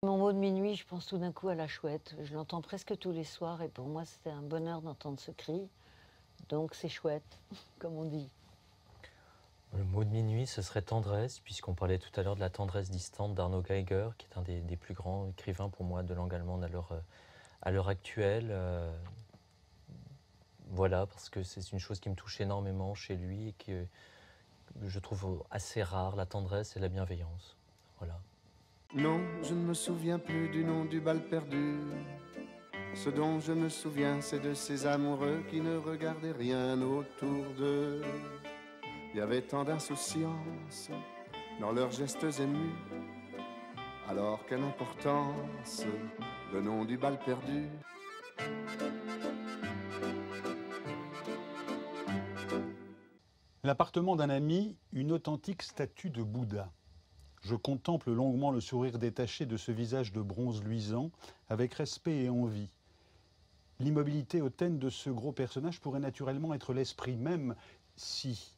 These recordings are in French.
Mon mot de minuit, je pense tout d'un coup à la chouette. Je l'entends presque tous les soirs et pour moi, c'était un bonheur d'entendre ce cri. Donc c'est chouette, comme on dit. Le mot de minuit, ce serait tendresse, puisqu'on parlait tout à l'heure de la tendresse distante d'Arno Geiger, qui est un des plus grands écrivains pour moi de langue allemande à l'heure actuelle. Voilà, parce que c'est une chose qui me touche énormément chez lui et que je trouve assez rare, la tendresse et la bienveillance. Voilà. Non, je ne me souviens plus du nom du bal perdu. Ce dont je me souviens, c'est de ces amoureux qui ne regardaient rien autour d'eux. Il y avait tant d'insouciance dans leurs gestes émus. Alors quelle importance, le nom du bal perdu. L'appartement d'un ami, une authentique statue de Bouddha. Je contemple longuement le sourire détaché de ce visage de bronze luisant, avec respect et envie. L'immobilité hautaine de ce gros personnage pourrait naturellement être l'esprit même si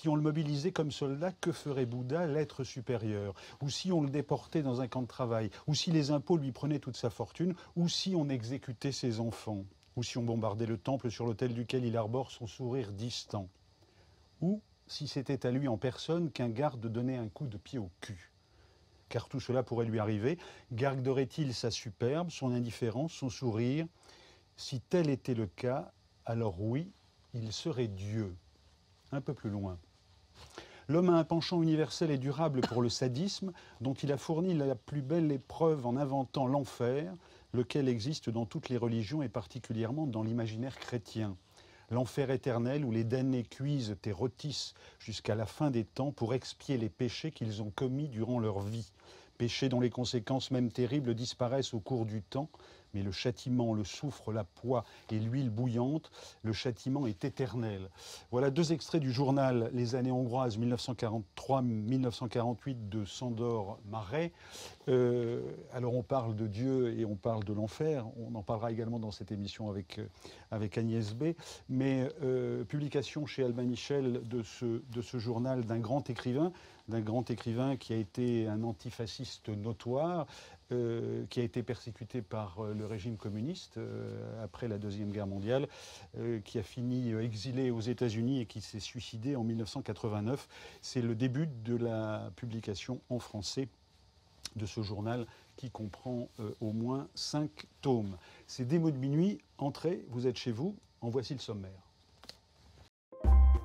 on le mobilisait comme soldat, que ferait Bouddha, l'être supérieur? Ou si on le déportait dans un camp de travail? Ou si les impôts lui prenaient toute sa fortune? Ou si on exécutait ses enfants? Ou si on bombardait le temple sur l'autel duquel il arbore son sourire distant? Ou si c'était à lui en personne qu'un garde donnait un coup de pied au cul? Car tout cela pourrait lui arriver. Garderait-il sa superbe, son indifférence, son sourire? Si tel était le cas, alors oui, il serait Dieu. Un peu plus loin. L'homme a un penchant universel et durable pour le sadisme, dont il a fourni la plus belle épreuve en inventant l'enfer, lequel existe dans toutes les religions et particulièrement dans l'imaginaire chrétien. L'enfer éternel où les damnés cuisent et rôtissent jusqu'à la fin des temps pour expier les péchés qu'ils ont commis durant leur vie. Péchés dont les conséquences même terribles disparaissent au cours du temps, mais le châtiment, le soufre, la poix et l'huile bouillante, le châtiment est éternel. Voilà deux extraits du journal Les années hongroises 1943-1948 de Sándor Márai. Alors on parle de Dieu et on parle de l'enfer, on en parlera également dans cette émission avec Agnès B. Mais publication chez Albin Michel de ce journal d'un grand écrivain qui a été un antifasciste notoire, qui a été persécuté par le régime communiste après la Deuxième Guerre mondiale, qui a fini exilé aux États-Unis et qui s'est suicidé en 1989. C'est le début de la publication en français de ce journal qui comprend au moins 5 tomes. C'est Des mots de minuit. Entrez, vous êtes chez vous. En voici le sommaire.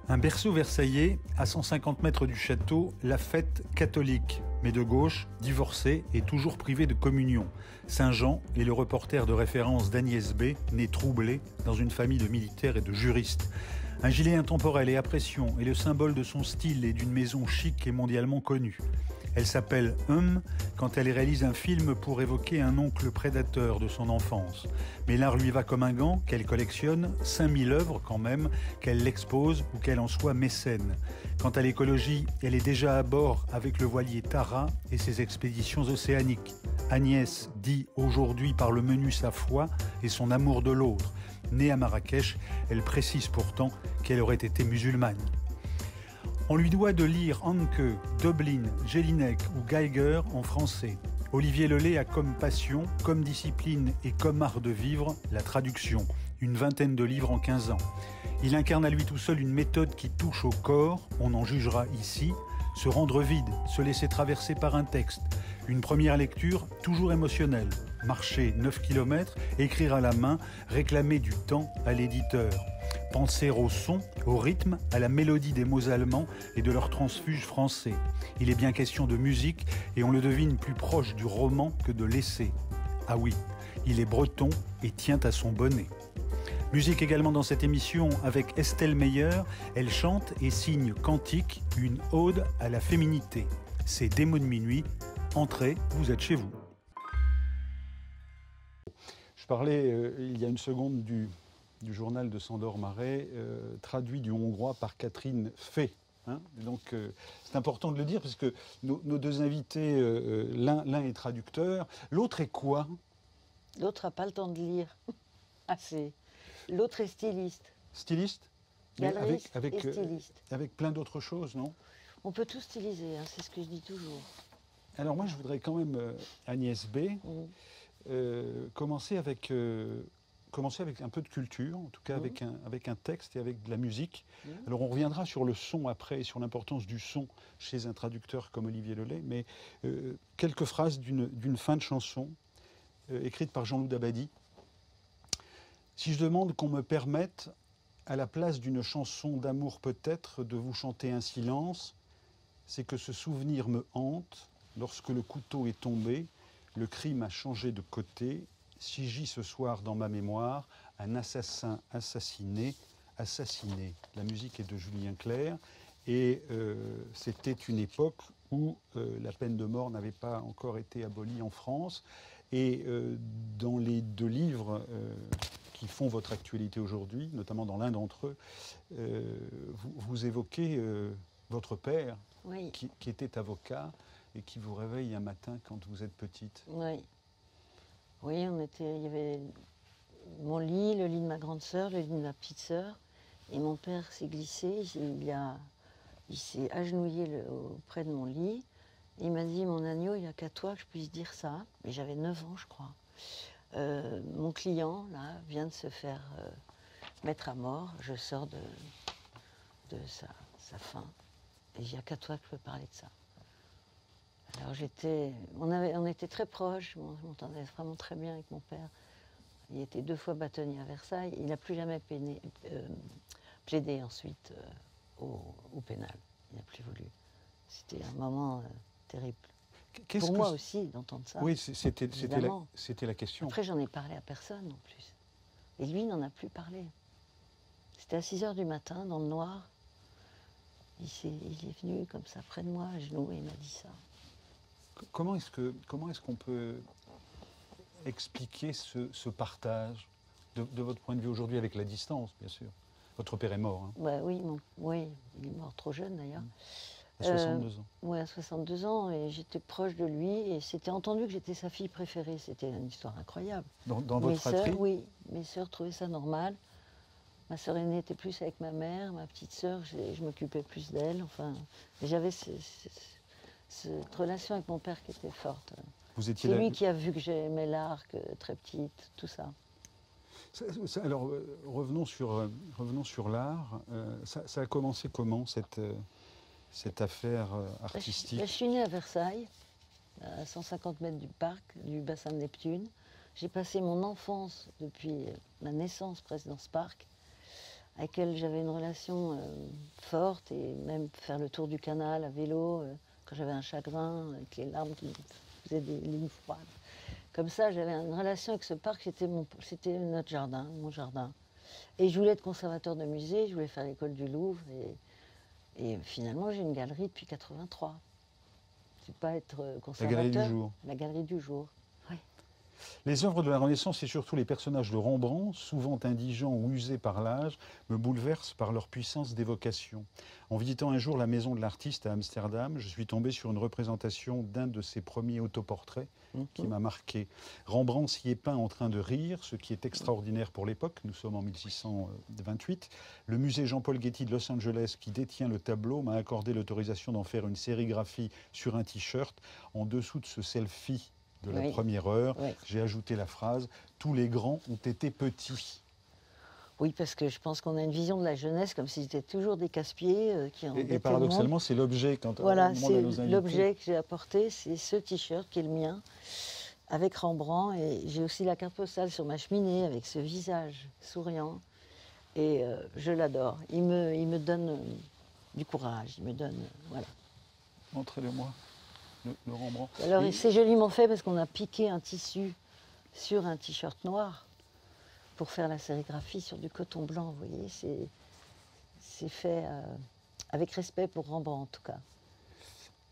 Un berceau versaillais, à 150 mètres du château, la fête catholique, mais de gauche, divorcé et toujours privé de communion. Saint-Jean est le reporter de référence d'Agnès B, né troublé dans une famille de militaires et de juristes. Un gilet intemporel et à pression est le symbole de son style et d'une maison chic et mondialement connue. Elle s'appelle quand elle réalise un film pour évoquer un oncle prédateur de son enfance. Mais l'art lui va comme un gant, qu'elle collectionne, 5000 œuvres quand même, qu'elle l'expose ou qu'elle en soit mécène. Quant à l'écologie, elle est déjà à bord avec le voilier Tara et ses expéditions océaniques. Agnès dit aujourd'hui par le menu sa foi et son amour de l'autre. Née à Marrakech, elle précise pourtant qu'elle aurait été musulmane. On lui doit de lire Hanke, Döblin, Jelinek ou Geiger en français. Olivier Lelay a comme passion, comme discipline et comme art de vivre la traduction. Une vingtaine de livres en 15 ans. Il incarne à lui tout seul une méthode qui touche au corps, on en jugera ici, se rendre vide, se laisser traverser par un texte. Une première lecture toujours émotionnelle. Marcher 9 km, écrire à la main, réclamer du temps à l'éditeur. Penser au son, au rythme, à la mélodie des mots allemands et de leur transfuge français. Il est bien question de musique et on le devine plus proche du roman que de l'essai. Ah oui, il est breton et tient à son bonnet. Musique également dans cette émission avec Estelle Meyer. Elle chante et signe Cantique, une ode à la féminité. C'est Des mots de minuit. Entrez, vous êtes chez vous. Je parlais il y a une seconde du journal de Sándor Márai, traduit du hongrois par Catherine Fay. Donc c'est important de le dire parce que nos deux invités, l'un est traducteur, l'autre est quoi? L'autre n'a pas le temps de lire assez. L'autre est styliste. Styliste? Galeriste et styliste. Avec plein d'autres choses, non? On peut tout styliser, hein, c'est ce que je dis toujours. Alors moi, je voudrais quand même, Agnès B., commencer avec un peu de culture, en tout cas avec un texte et avec de la musique. Alors on reviendra sur le son après et sur l'importance du son chez un traducteur comme Olivier Lelay, mais quelques phrases d'une fin de chanson écrite par Jean-Loup Dabadi. Si je demande qu'on me permette, à la place d'une chanson d'amour peut-être, de vous chanter un silence, c'est que ce souvenir me hante. Lorsque le couteau est tombé, le crime a changé de côté. Si gît ce soir dans ma mémoire, un assassin assassiné. La musique est de Julien Clerc. Et c'était une époque où la peine de mort n'avait pas encore été abolie en France. Et dans les deux livres qui font votre actualité aujourd'hui, notamment dans l'un d'entre eux, vous évoquez votre père, Oui. qui était avocat et qui vous réveille un matin quand vous êtes petite. Oui. Oui, il y avait mon lit, le lit de ma grande sœur, le lit de ma petite sœur. Et mon père s'est glissé, il s'est agenouillé auprès de mon lit. Et il m'a dit, mon agneau, il n'y a qu'à toi que je puisse dire ça. Mais j'avais 9 ans, je crois. Mon client, là, vient de se faire mettre à mort. Je sors de sa fin. Et il n'y a qu'à toi que je peux parler de ça. Alors on était très proches, je m'entendais vraiment très bien avec mon père. Il était 2 fois bâtonnier à Versailles. Il n'a plus jamais plaidé ensuite au pénal. Il n'a plus voulu. C'était un moment terrible. Pour moi aussi, d'entendre ça. Oui, c'était la question. Après, j'en ai parlé à personne en plus. Et lui, il n'en a plus parlé. C'était à 6 h du matin, dans le noir. Il est venu comme ça près de moi, à genoux, et il m'a dit ça. Comment est-ce qu'on peut expliquer ce partage de votre point de vue aujourd'hui avec la distance, bien sûr? Votre père est mort. Hein. Ouais, oui, il est mort trop jeune d'ailleurs. À 62 ans. Oui, à 62 ans, et j'étais proche de lui, et c'était entendu que j'étais sa fille préférée. C'était une histoire incroyable. Dans votre fratrie? Oui, mes sœurs trouvaient ça normal. Ma sœur aînée était plus avec ma mère, ma petite sœur, je m'occupais plus d'elle. Enfin, j'avais cette relation avec mon père qui était forte. C'est lui qui a vu que j'aimais l'art, très petite, tout ça. Alors, revenons sur l'art. Ça a commencé comment, cette affaire artistique? Je suis née à Versailles, à 150 mètres du parc, du bassin de Neptune. J'ai passé mon enfance, depuis ma naissance presque, dans ce parc, avec lequel j'avais une relation forte, et même faire le tour du canal à vélo, quand j'avais un chagrin, avec les larmes qui me faisaient des lignes froides. Comme ça, j'avais une relation avec ce parc, c'était notre jardin, mon jardin. Et je voulais être conservateur de musée, je voulais faire l'école du Louvre, et finalement, j'ai une galerie depuis 83. C'est pas être conservateur. La galerie du jour. La galerie du jour, oui. Les œuvres de la Renaissance et surtout les personnages de Rembrandt, souvent indigents ou usés par l'âge, me bouleversent par leur puissance d'évocation. En visitant un jour la maison de l'artiste à Amsterdam, je suis tombé sur une représentation d'un de ses premiers autoportraits qui m'a marqué. Rembrandt s'y est peint en train de rire, ce qui est extraordinaire pour l'époque. Nous sommes en 1628. Le musée Jean-Paul Getty de Los Angeles, qui détient le tableau, m'a accordé l'autorisation d'en faire une sérigraphie sur un t-shirt. En dessous de ce selfie de la première heure, j'ai ajouté la phrase « Tous les grands ont été petits ». Oui, parce que je pense qu'on a une vision de la jeunesse comme si c'était toujours des casse-pieds qui embêtaient et paradoxalement, c'est l'objet quand voilà, on demande à nos invités. L'objet que j'ai apporté, c'est ce t-shirt qui est le mien, avec Rembrandt. Et j'ai aussi la carte postale sur ma cheminée avec ce visage souriant. Et je l'adore. Il me donne du courage, il me donne... voilà. Montrez-le-moi, le Rembrandt. Alors, c'est joliment fait parce qu'on a piqué un tissu sur un t-shirt noir pour faire la sérigraphie sur du coton blanc, vous voyez. C'est fait avec respect pour Rembrandt, en tout cas.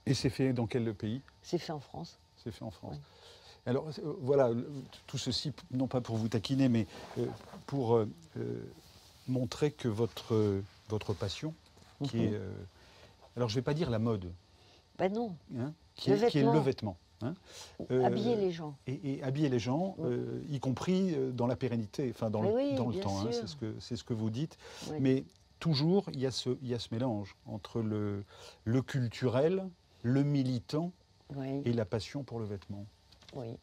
Et c'est fait dans quel pays? C'est fait en France. C'est fait en France. Oui. Alors, voilà, tout ceci, non pas pour vous taquiner, mais pour montrer que votre passion, qui est... alors, je ne vais pas dire la mode. Ben non. Hein, qui est le vêtement. Hein, habiller les gens. Et habiller les gens, y compris dans la pérennité, enfin dans le temps, hein, c'est ce que vous dites. Oui. Mais toujours, il y a ce mélange entre le culturel, le militant Oui, et la passion pour le vêtement. oui.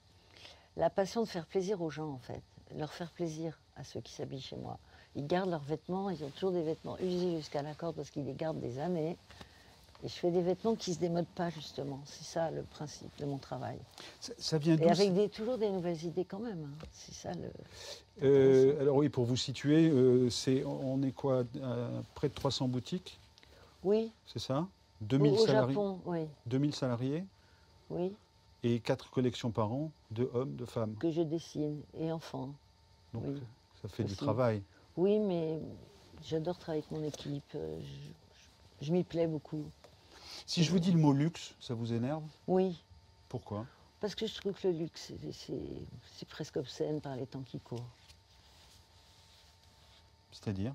La passion de faire plaisir aux gens, en fait. Leur faire plaisir à ceux qui s'habillent chez moi. Ils gardent leurs vêtements, ils ont toujours des vêtements usés jusqu'à la corde parce qu'ils les gardent des années. Et je fais des vêtements qui ne se démodent pas, justement. C'est ça le principe de mon travail. Ça vient d'où? Et avec toujours des nouvelles idées quand même. Hein. C'est ça le... Alors oui, pour vous situer, on est quoi, à près de 300 boutiques, Oui, c'est ça? 2000 au salariés, Japon, oui. 2000 salariés Oui, et 4 collections par an, de hommes, de femmes. que je dessine. Et enfants. Donc Oui. ça fait du Aussi. travail. Oui, mais j'adore travailler avec mon équipe. Je m'y plais beaucoup. Si je vous dis le mot luxe, ça vous énerve? Oui, Pourquoi? parce que je trouve que le luxe, c'est presque obscène par les temps qui courent. C'est-à-dire?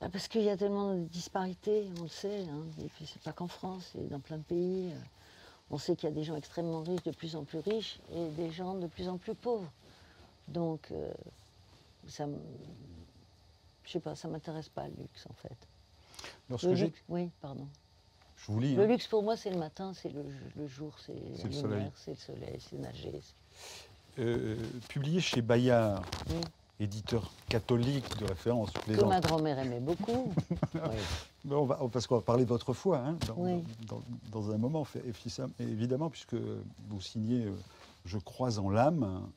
Ah, parce qu'il y a tellement de disparités, on le sait. Hein. Et puis c'est pas qu'en France, c'est dans plein de pays. On sait qu'il y a des gens extrêmement riches, de plus en plus riches, et des gens de plus en plus pauvres. Donc, ça, je sais pas, ça m'intéresse pas le luxe en fait. Lorsque Le j'ai... luxe, oui, pardon. Je vous lis. Le hein. luxe pour moi, c'est le matin, c'est le jour, c'est C'est la le soleil. lumière, c'est le soleil, c'est nager. Publié chez Bayard, Oui. éditeur catholique de référence. je Que plaisante. ma grand-mère aimait beaucoup. Oui. Mais parce qu'on va parler de votre foi hein, Oui. dans un moment, évidemment, puisque vous signez Je crois en l'âme,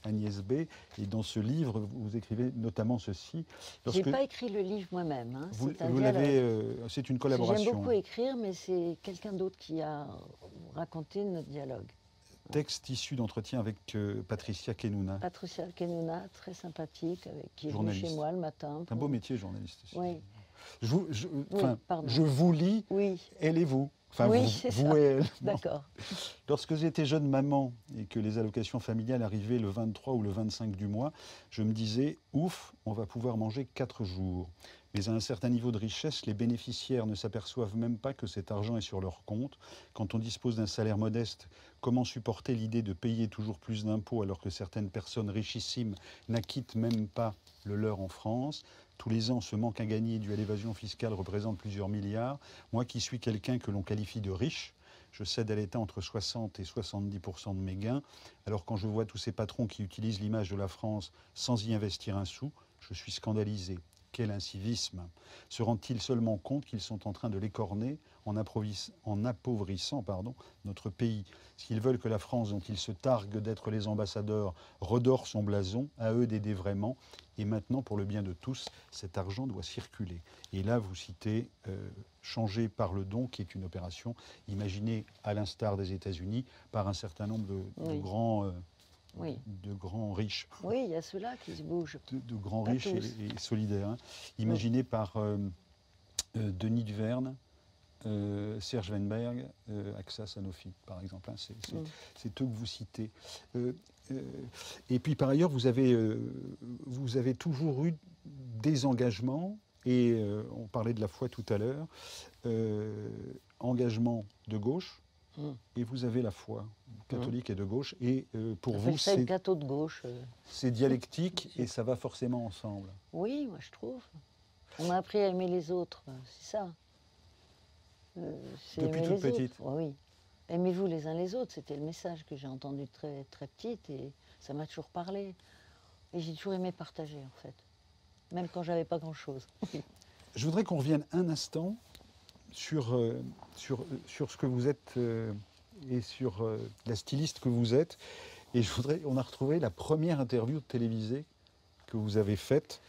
Agnès B. Et dans ce livre, vous écrivez notamment ceci. Je n'ai pas écrit le livre moi-même. Hein. C'est une J'aime collaboration. beaucoup écrire, mais c'est quelqu'un d'autre qui a raconté notre dialogue. Texte issu d'entretien avec Patricia Kenuna. Patricia Kenuna, très sympathique, qui est venue Journaliste. chez moi le matin. C'est un beau métier, journaliste. Aussi. Oui. Pardon. Je vous lis, Oui, elle et vous. Enfin, Oui, vous, c'est vous ça. et elle. d'accord. Lorsque j'étais jeune maman et que les allocations familiales arrivaient le 23 ou le 25 du mois, je me disais, ouf, on va pouvoir manger 4 jours. Mais à un certain niveau de richesse, les bénéficiaires ne s'aperçoivent même pas que cet argent est sur leur compte. Quand on dispose d'un salaire modeste, comment supporter l'idée de payer toujours plus d'impôts alors que certaines personnes richissimes n'acquittent même pas le leur en France? Tous les ans, ce manque à gagner dû à l'évasion fiscale représente plusieurs milliards. Moi qui suis quelqu'un que l'on qualifie de riche, je cède à l'État entre 60 et 70% de mes gains. Alors quand je vois tous ces patrons qui utilisent l'image de la France sans y investir un sou, je suis scandalisé. Quel incivisme! Se rendent-ils seulement compte qu'ils sont en train de l'écorner en appauvrissant notre pays? S'ils veulent que la France, dont ils se targuent d'être les ambassadeurs, redore son blason, à eux d'aider vraiment. Et maintenant, pour le bien de tous, cet argent doit circuler. Et là, vous citez Changer par le don, qui est une opération imaginée, à l'instar des États-Unis, par un certain nombre de grands... Oui. de grands riches. Oui, il y a ceux-là qui se bougent. De grands Pas riches tous. et solidaires. Hein. Imaginés par Denis Duverne, Serge Weinberg, AXA Sanofi, par exemple. Hein. C'est eux que vous citez. Et puis par ailleurs, vous avez toujours eu des engagements, et on parlait de la foi tout à l'heure, engagement de gauche, et vous avez la foi catholique et de gauche, et pour vous, C'est le gâteau de gauche. c'est dialectique et ça va forcément ensemble. Oui, moi je trouve. On m'a appris à aimer les autres, c'est ça. C'est Depuis aimer toute les petite. autres. Oui. Aimez-vous les uns les autres, c'était le message que j'ai entendu très, très petite et ça m'a toujours parlé. Et j'ai toujours aimé partager en fait, même quand j'avais pas grand-chose. Je voudrais qu'on revienne un instant sur ce que vous êtes et sur la styliste que vous êtes. Et on a retrouvé la première interview télévisée que vous avez faite.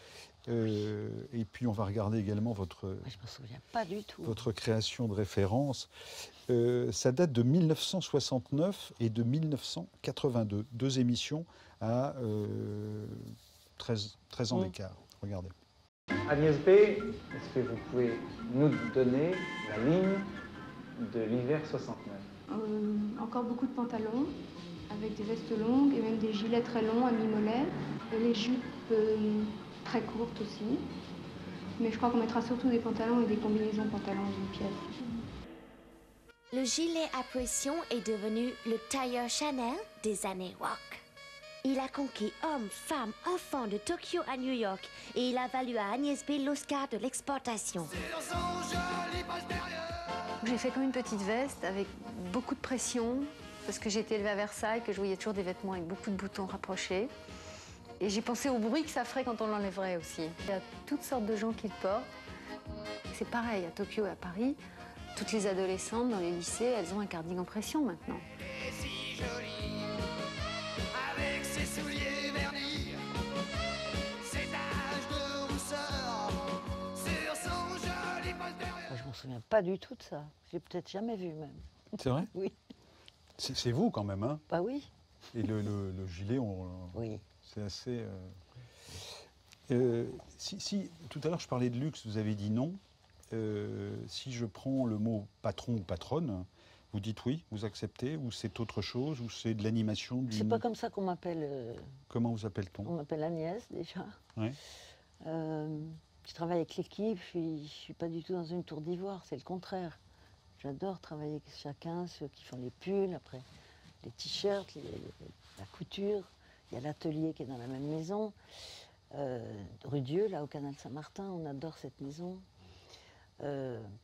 Et puis on va regarder également votre Je m'en souviens pas du tout. votre création de référence. Ça date de 1969 et de 1982. 2 émissions à 13 ans d'écart. Regardez. Agnès B, est-ce que vous pouvez nous donner la ligne de l'hiver 69? Encore beaucoup de pantalons, avec des vestes longues et même des gilets très longs à mi-mollet. Et les jupes très courtes aussi. Mais je crois qu'on mettra surtout des pantalons et des combinaisons pantalons d'une pièce. Le gilet à pression est devenu le tailleur Chanel des années rock. Il a conquis hommes, femmes, enfants de Tokyo à New York et il a valu à Agnès B l'Oscar de l'exportation. Sur son joli poche derrière, J'ai fait comme une petite veste avec beaucoup de pression, parce que j'ai été élevée à Versailles, que je voyais toujours des vêtements avec beaucoup de boutons rapprochés. Et j'ai pensé au bruit que ça ferait quand on l'enlèverait aussi. Il y a toutes sortes de gens qui le portent. C'est pareil à Tokyo et à Paris. Toutes les adolescentes dans les lycées, elles ont un cardigan pression maintenant. Je m'en souviens pas du tout de ça. J'ai peut-être jamais vu même. C'est vrai? Oui. C'est vous quand même, hein? Bah oui. Et le gilet, Oui. c'est assez... si tout à l'heure je parlais de luxe, vous avez dit non. Si je prends le mot patron ou patronne, vous dites oui, vous acceptez, ou c'est autre chose, ou c'est de l'animation C'est pas comme ça qu'on m'appelle. Comment vous appelle-t-on? On m'appelle Agnès déjà. Ouais. Je travaille avec l'équipe, je suis pas du tout dans une tour d'ivoire, c'est le contraire. J'adore travailler avec chacun, ceux qui font les pulls, après les t-shirts, la couture. Il y a l'atelier qui est dans la même maison. Rue Dieu, là au canal Saint-Martin, on adore cette maison.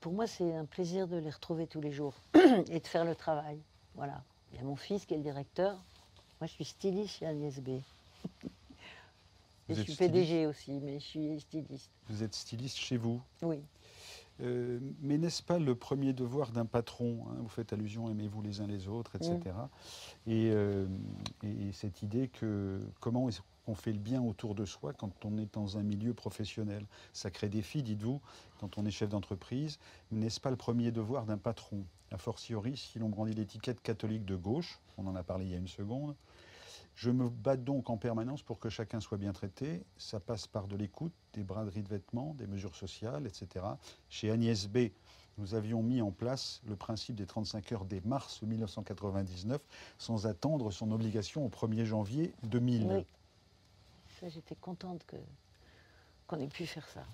Pour moi, c'est un plaisir de les retrouver tous les jours et de faire le travail. Voilà. Il y a mon fils qui est le directeur. Moi, je suis styliste chez Agnès B. Et je suis PDG aussi, mais je suis styliste. Vous êtes styliste chez vous? Oui. Mais n'est-ce pas le premier devoir d'un patron, hein? Vous faites allusion, aimez-vous les uns les autres, etc. Et cette idée que comment est-ce qu'on fait le bien autour de soi quand on est dans un milieu professionnel? Sacré défi, dites-vous, quand on est chef d'entreprise. N'est-ce pas le premier devoir d'un patron? A fortiori, si l'on brandit l'étiquette catholique de gauche, on en a parlé il y a une seconde. Je me bats donc en permanence pour que chacun soit bien traité. Ça passe par de l'écoute, des braderies de vêtements, des mesures sociales, etc. Chez Agnès B, nous avions mis en place le principe des 35 heures dès mars 1999, sans attendre son obligation au 1er janvier 2000. Oui. Ça, j'étais contente qu'on ait pu faire ça.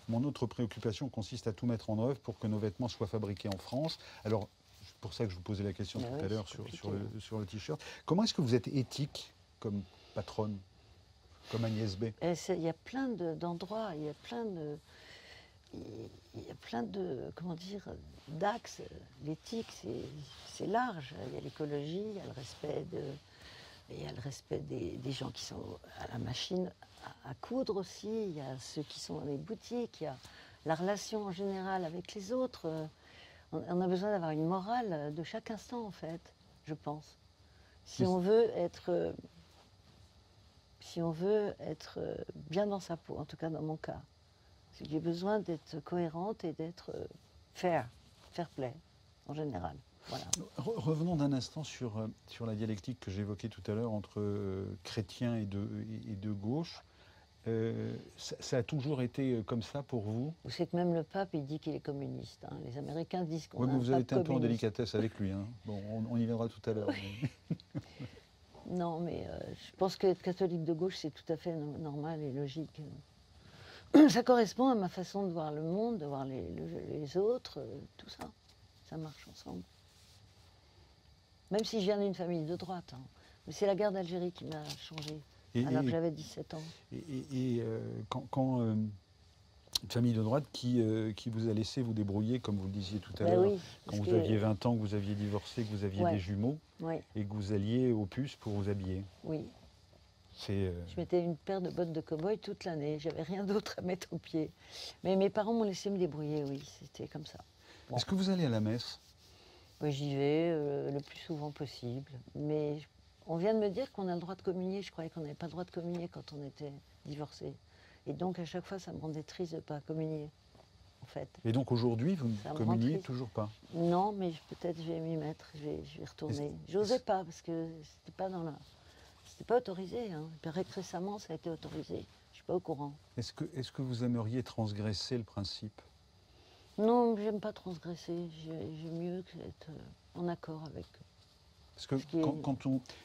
Mon autre préoccupation consiste à tout mettre en œuvre pour que nos vêtements soient fabriqués en France. Alors, c'est pour ça que je vous posais la question tout à l'heure sur le t-shirt. Comment est-ce que vous êtes éthique comme patronne, comme Agnès B? Il y a plein d'endroits, il y a plein de comment dire, d'axes. L'éthique, c'est large. Il y a l'écologie, il y a le respect des gens qui sont à la machine à coudre aussi. Il y a ceux qui sont dans les boutiques. Il y a la relation en général avec les autres. On a besoin d'avoir une morale de chaque instant, en fait, je pense. Si on veut être bien dans sa peau, en tout cas dans mon cas, j'ai besoin d'être cohérente et d'être fair play, en général. Voilà. Revenons d'un instant sur la dialectique que j'évoquais tout à l'heure entre chrétiens et de gauche. Ça a toujours été comme ça pour vous? Vous savez que même le pape, il dit qu'il est communiste. Hein. Les Américains disent qu'on Oui, a mais un vous avez pape été un peu en communiste. délicatesse avec lui. Hein. Bon, on y viendra tout à l'heure. Non, mais je pense qu'être catholique de gauche, c'est tout à fait normal et logique. Ça correspond à ma façon de voir le monde, de voir les autres, tout ça. Ça marche ensemble. Même si je viens d'une famille de droite. Hein. Mais c'est la guerre d'Algérie qui m'a changé, alors que j'avais 17 ans. Quand une famille de droite qui vous a laissé vous débrouiller, comme vous le disiez tout à l'heure, Oui, quand vous aviez 20 ans, que vous aviez divorcé, que vous aviez des jumeaux, et que vous alliez aux puces pour vous habiller. Oui. Je mettais une paire de bottes de cow-boy toute l'année. J'avais rien d'autre à mettre aux pieds. Mais mes parents m'ont laissé me débrouiller, oui. C'était comme ça. Bon. Est-ce que vous allez à la messe? Oui, j'y vais le plus souvent possible. Mais on vient de me dire qu'on a le droit de communier. Je croyais qu'on n'avait pas le droit de communier quand on était divorcé. Et donc, à chaque fois, ça me rendait triste de ne pas communier, en fait. Et donc, aujourd'hui, vous ne communiez toujours pas? Non, mais peut-être je vais m'y mettre. Je vais retourner. J'osais pas, parce que c'était pas dans la... C'était pas autorisé. Hein. Récemment, ça a été autorisé. Je ne suis pas au courant. Est-ce que vous aimeriez transgresser le principe? Non, j'aime pas transgresser. J'aime mieux être en accord avec. Parce que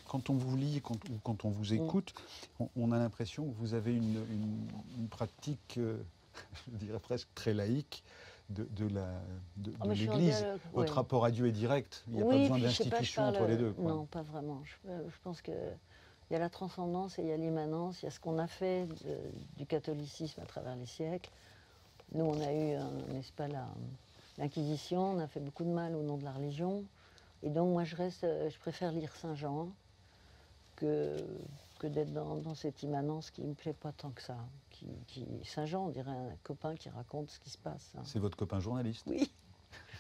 quand on vous lit ou quand on vous écoute, on a l'impression que vous avez une pratique, je dirais presque très laïque, de l'Église. Votre rapport à Dieu est direct. Il n'y a pas besoin d'institution entre les deux. Quoi. Non, pas vraiment. Je pense qu'il y a la transcendance et il y a l'immanence. Il y a ce qu'on a fait du catholicisme à travers les siècles. Nous, on a eu, n'est-ce pas, l'Inquisition, on a fait beaucoup de mal au nom de la religion. Et donc moi je préfère lire Saint-Jean que d'être dans cette immanence qui ne me plaît pas tant que ça. Saint-Jean, on dirait un copain qui raconte ce qui se passe. Hein. C'est votre copain journaliste. Oui,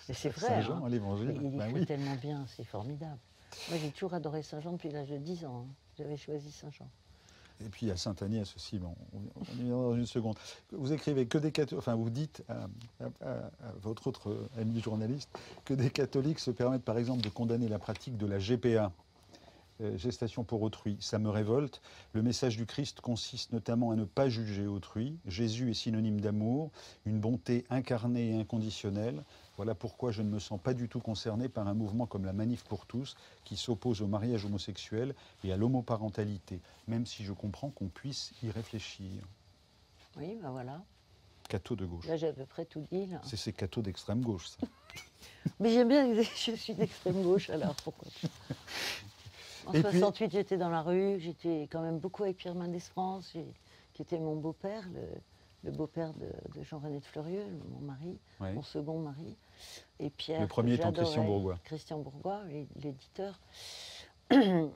et c'est vrai. Saint-Jean, hein. à l'Évangile. Il Ben écrit oui. tellement bien, c'est formidable. Moi j'ai toujours adoré Saint-Jean depuis l'âge de 10 ans. Hein. J'avais choisi Saint-Jean. Et puis il y a Sainte-Agnès aussi, bon, on y viendra dans une seconde. Vous écrivez que des catholiques, enfin vous dites à votre autre ami journaliste que des catholiques se permettent par exemple de condamner la pratique de la GPA, gestation pour autrui. Ça me révolte. Le message du Christ consiste notamment à ne pas juger autrui. Jésus est synonyme d'amour, une bonté incarnée et inconditionnelle. Voilà pourquoi je ne me sens pas du tout concerné par un mouvement comme la Manif pour tous, qui s'oppose au mariage homosexuel et à l'homoparentalité, même si je comprends qu'on puisse y réfléchir. Oui, ben voilà. Catho de gauche. Là j'ai à peu près tout dit. Là. C'est ces cathos d'extrême gauche, ça. Mais j'aime bien, je suis d'extrême gauche alors pourquoi pas. En Et puis- 68, j'étais dans la rue, j'étais quand même beaucoup avec Pierre Mendès France, qui était mon beau-père, le beau-père de Jean-René de Fleurieux, mon mari, Ouais. mon second mari. Et Pierre, Le premier que étant Christian j'adorais, Bourgois. Christian Bourgois, l'éditeur, que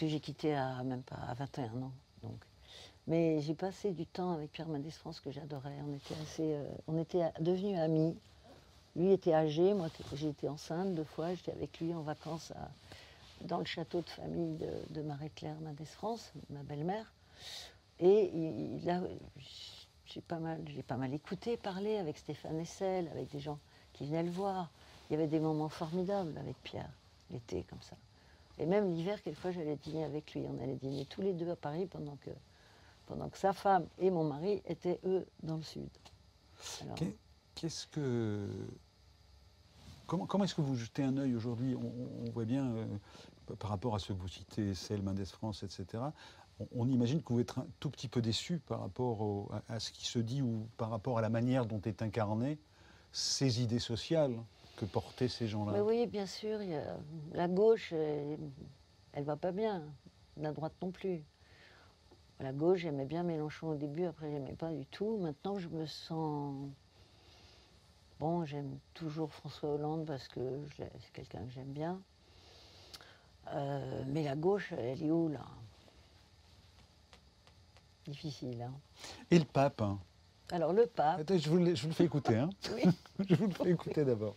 j'ai quitté même pas à 21 ans. Donc. Mais j'ai passé du temps avec Pierre Mendès France que j'adorais. On était devenus amis. Lui était âgé, moi j'ai été enceinte 2 fois, j'étais avec lui en vacances dans le château de famille de Marie-Claire Mendès France, ma belle-mère. Et j'ai pas mal écouté parler avec Stéphane Hessel, avec des gens qui venaient le voir. Il y avait des moments formidables avec Pierre, l'été comme ça. Et même l'hiver, quelquefois, j'allais dîner avec lui. On allait dîner tous les deux à Paris pendant que sa femme et mon mari étaient, eux, dans le sud. Alors, Comment est-ce que vous jetez un œil aujourd'hui? On voit bien, par rapport à ce que vous citez, Hessel, Mendès France, etc., on imagine que vous êtes un tout petit peu déçu par rapport à ce qui se dit ou par rapport à la manière dont est incarnée ces idées sociales que portaient ces gens-là. mais oui, bien sûr, la gauche, elle va pas bien. La droite non plus. La gauche, j'aimais bien Mélenchon au début, après j'aimais pas du tout. Maintenant, je me sens... Bon, j'aime toujours François Hollande parce que c'est quelqu'un que j'aime bien. Mais la gauche, elle est où, là? Difficile, hein. Et le pape, hein. Alors, le pape... Attends, je vous le fais écouter, hein. Oui. Je vous le fais écouter d'abord.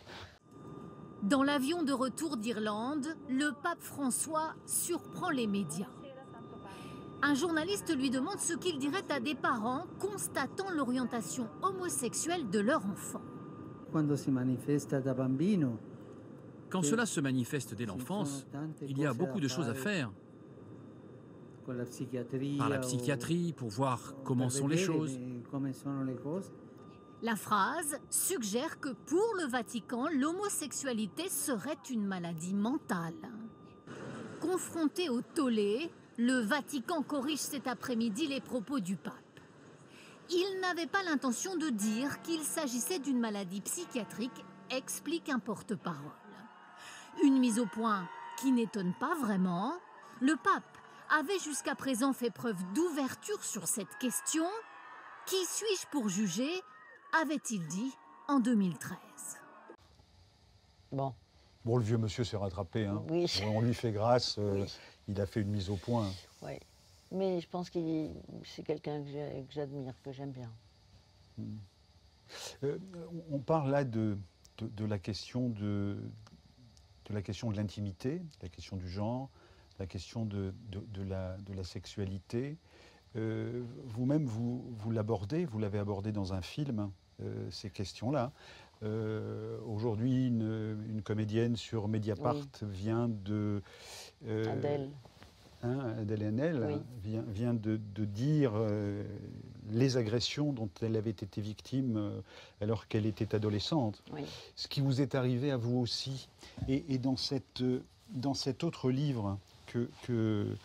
Dans l'avion de retour d'Irlande, le pape François surprend les médias. Un journaliste lui demande ce qu'il dirait à des parents constatant l'orientation homosexuelle de leur enfant. Quand cela se manifeste dès l'enfance, il y a beaucoup de choses à faire. Par la psychiatrie, pour voir comment sont les choses. La phrase suggère que pour le Vatican, l'homosexualité serait une maladie mentale. Confronté au tollé, le Vatican corrige cet après-midi les propos du pape. Il n'avait pas l'intention de dire qu'il s'agissait d'une maladie psychiatrique, explique un porte-parole. Une mise au point qui n'étonne pas vraiment. Le pape avait jusqu'à présent fait preuve d'ouverture sur cette question. Qui suis-je pour juger ? Avait-il dit en 2013. Bon, Bon, le vieux monsieur s'est rattrapé, hein. oui. On lui fait grâce, Oui. il a fait une mise au point. Oui. Mais je pense que c'est quelqu'un que j'admire, que j'aime bien. On parle là de la question de l'intimité, la question du genre, la question de la sexualité. Vous-même, vous l'abordez, vous l'avez abordé dans un film, ces questions-là. Aujourd'hui, une comédienne sur Mediapart vient de... Adèle. Adèle Haenel vient de dire les agressions dont elle avait été victime alors qu'elle était adolescente. Oui. Ce qui vous est arrivé à vous aussi. Et dans cet autre livre que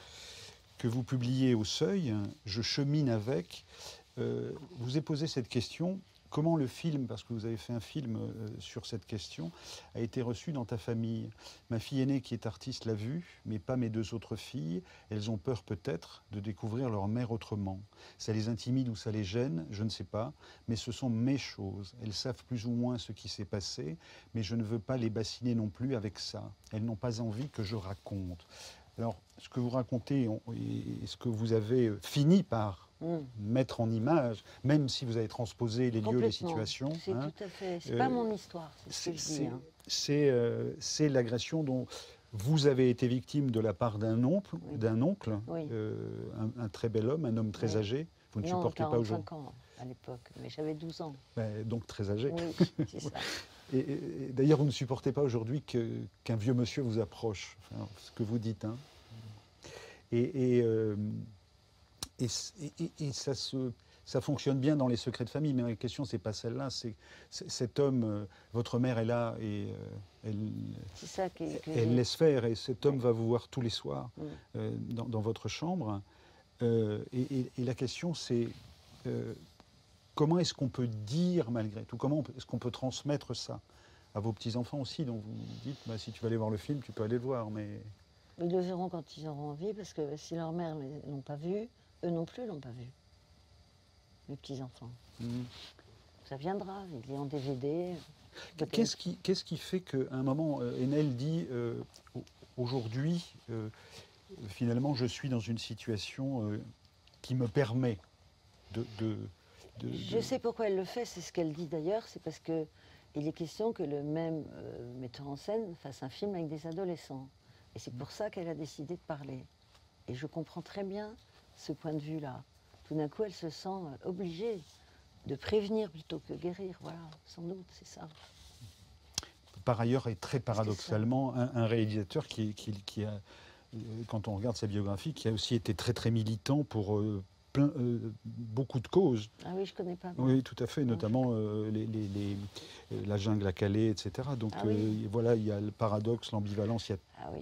vous publiez au Seuil, Je chemine avec, vous ai posé cette question. comment le film, parce que vous avez fait un film sur cette question, a été reçu dans ta famille. Ma fille aînée qui est artiste l'a vu, mais pas mes 2 autres filles. Elles ont peur peut-être de découvrir leur mère autrement. Ça les intimide ou ça les gêne, je ne sais pas, mais ce sont mes choses. Elles savent plus ou moins ce qui s'est passé, mais je ne veux pas les bassiner non plus avec ça. Elles n'ont pas envie que je raconte. Alors, ce que vous racontez et ce que vous avez fini par mettre en image, même si vous avez transposé les lieux, les situations. C'est tout à fait. C'est pas mon histoire, c'est ce que je dis. C'est l'agression dont vous avez été victime de la part d'un oncle, Oui. Un très bel homme, un homme très âgé. Vous ne supportez pas aujourd'hui. 45 ans à l'époque, mais j'avais 12 ans. Donc très âgé. Oui, c'est ça. Et d'ailleurs, vous ne supportez pas aujourd'hui qu'un vieux monsieur vous approche, enfin, ce que vous dites. Hein. Et ça fonctionne bien dans les secrets de famille, mais la question, c'est pas celle-là. C'est cet homme, votre mère est là et elle laisse faire, et cet homme va vous voir tous les soirs dans votre chambre. Et la question, c'est comment est-ce qu'on peut dire malgré tout, comment est-ce qu'on peut transmettre ça à vos petits-enfants aussi, dont vous dites, bah, si tu veux aller voir le film, tu peux aller le voir, mais... Ils le verront quand ils auront envie, parce que si leur mère ne l'ont pas vu, eux non plus l'ont pas vu, les petits-enfants. Ça viendra, il est en DVD. Qu'est-ce qui fait qu'à un moment, Enel dit, aujourd'hui, finalement, je suis dans une situation qui me permet de... Je sais pourquoi elle le fait, c'est ce qu'elle dit d'ailleurs, c'est parce qu'il est question que le même metteur en scène fasse un film avec des adolescents. Et c'est pour ça qu'elle a décidé de parler. Et je comprends très bien ce point de vue-là. Tout d'un coup, elle se sent obligée de prévenir plutôt que guérir. Voilà, sans doute, c'est ça. Par ailleurs, et très paradoxalement, un réalisateur qui a, quand on regarde sa biographie, qui a aussi été très très militant pour beaucoup de causes. Ah oui, je ne connais pas. Oui, tout à fait, notamment la jungle à Calais, etc. Donc voilà, il y a le paradoxe, l'ambivalence,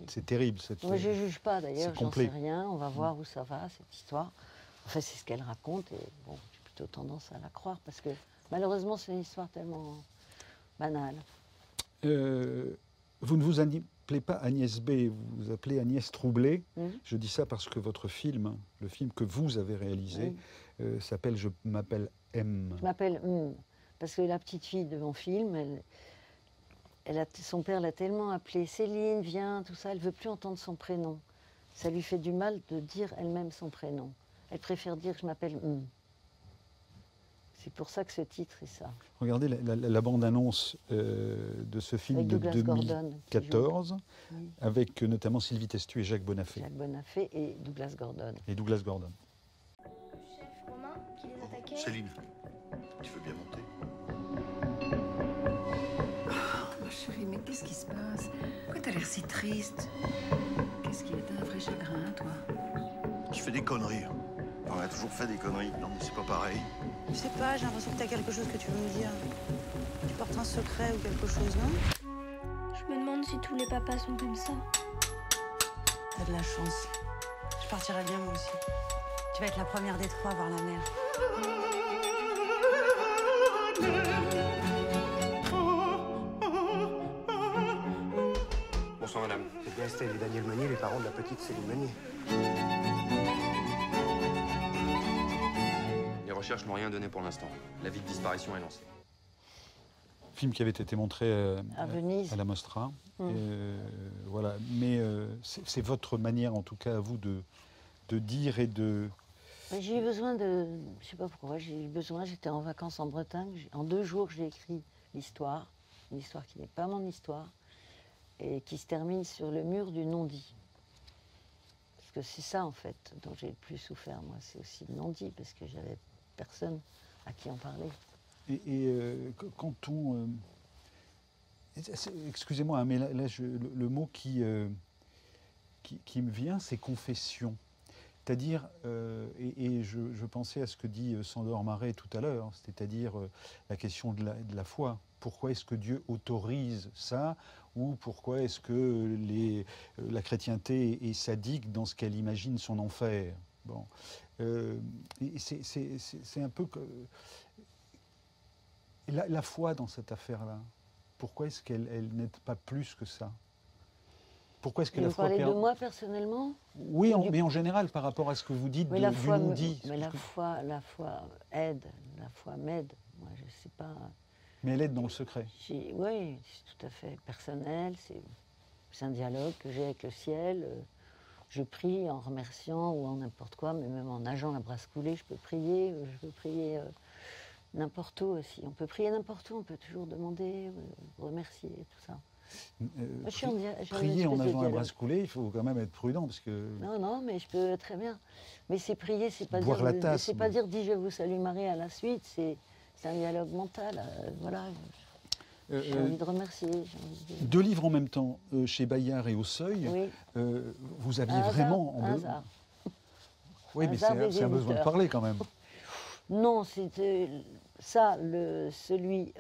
c'est terrible. Moi, je ne juge pas d'ailleurs, j'en sais rien, on va voir où ça va, cette histoire. Enfin, c'est ce qu'elle raconte, et bon, j'ai plutôt tendance à la croire, parce que malheureusement, c'est une histoire tellement banale. Vous ne vous appelez pas Agnès B, vous vous appelez Agnès Troublé. Je dis ça parce que votre film, le film que vous avez réalisé, s'appelle Je m'appelle M. Je m'appelle M, parce que la petite fille de mon film, son père l'a tellement appelée Céline, viens, tout ça, elle ne veut plus entendre son prénom. Ça lui fait du mal de dire elle-même son prénom. Elle préfère dire je m'appelle M. C'est pour ça que ce titre est ça. Regardez la bande-annonce de ce film avec de Douglas 2014, Gordon, avec notamment Sylvie Testu et Jacques Bonafé. Jacques Bonafé et Douglas Gordon. Et Douglas Gordon. Chef Romain qui les attaquait. Céline, tu veux bien monter? Ma chérie, mais qu'est-ce qui se passe? Pourquoi t'as l'air si triste? Qu'est-ce qui est un vrai chagrin, toi? Je fais des conneries. On a toujours fait des conneries. Non, mais c'est pas pareil. Je sais pas, j'ai l'impression que t'as quelque chose que tu veux me dire. Tu portes un secret ou quelque chose, non? Je me demande si tous les papas sont comme ça. T'as de la chance. Je partirai bien, moi aussi. Tu vas être la première des 3 à voir la mère. Bonsoir, madame. C'est bien Estelle et Daniel Meunier, les parents de la petite Céline Meunier. Les recherches n'ont rien donné pour l'instant. L'avis de disparition est lancé. Film qui avait été montré à Venise, à la Mostra. Voilà. Mais c'est votre manière, en tout cas, à vous, de dire et de... J'ai eu besoin de... Je ne sais pas pourquoi, j'ai eu besoin, j'étais en vacances en Bretagne. En 2 jours, j'ai écrit l'histoire. Une histoire qui n'est pas mon histoire. Et qui se termine sur le mur du non-dit. Parce que c'est ça, en fait, dont j'ai le plus souffert, moi. C'est aussi le non-dit, parce que j'avais personne à qui en parler. Quand on... Excusez-moi, hein, mais là le mot qui me vient, c'est confession. C'est-à-dire, je pensais à ce que dit Sandor Marais tout à l'heure, c'est-à-dire la question de la foi. Pourquoi est-ce que Dieu autorise ça? Ou pourquoi est-ce que la chrétienté est sadique dans ce qu'elle imagine son enfer? Bon, c'est un peu que... Et la foi dans cette affaire-là, pourquoi est-ce qu'elle n'aide pas plus que ça? Pourquoi est-ce que Et la vous foi parlez de moi personnellement? Oui, mais en général, par rapport à ce que vous dites Mais du non-dit. mais la foi aide, la foi m'aide. Moi, je sais pas. Mais elle aide dans le secret. Oui, c'est tout à fait personnel. C'est un dialogue que j'ai avec le ciel. Je prie en remerciant ou en n'importe quoi, mais même en nageant la brasse coulée, je peux prier. N'importe où aussi. On peut prier n'importe où, on peut toujours demander, remercier, tout ça. Prier en nageant la brasse coulée, il faut quand même être prudent parce que. Non, mais je peux très bien. Mais c'est prier, c'est pas boire dire. La tasse, c'est pas dire dis je vous salue Marie à la suite. C'est un dialogue mental. Voilà. J'ai envie de remercier. Deux livres en même temps, chez Bayard et au Seuil. Oui. Vous aviez vraiment. Un hasard. Oui, mais c'est un besoin de parler quand même. Non, c'était ça, celui.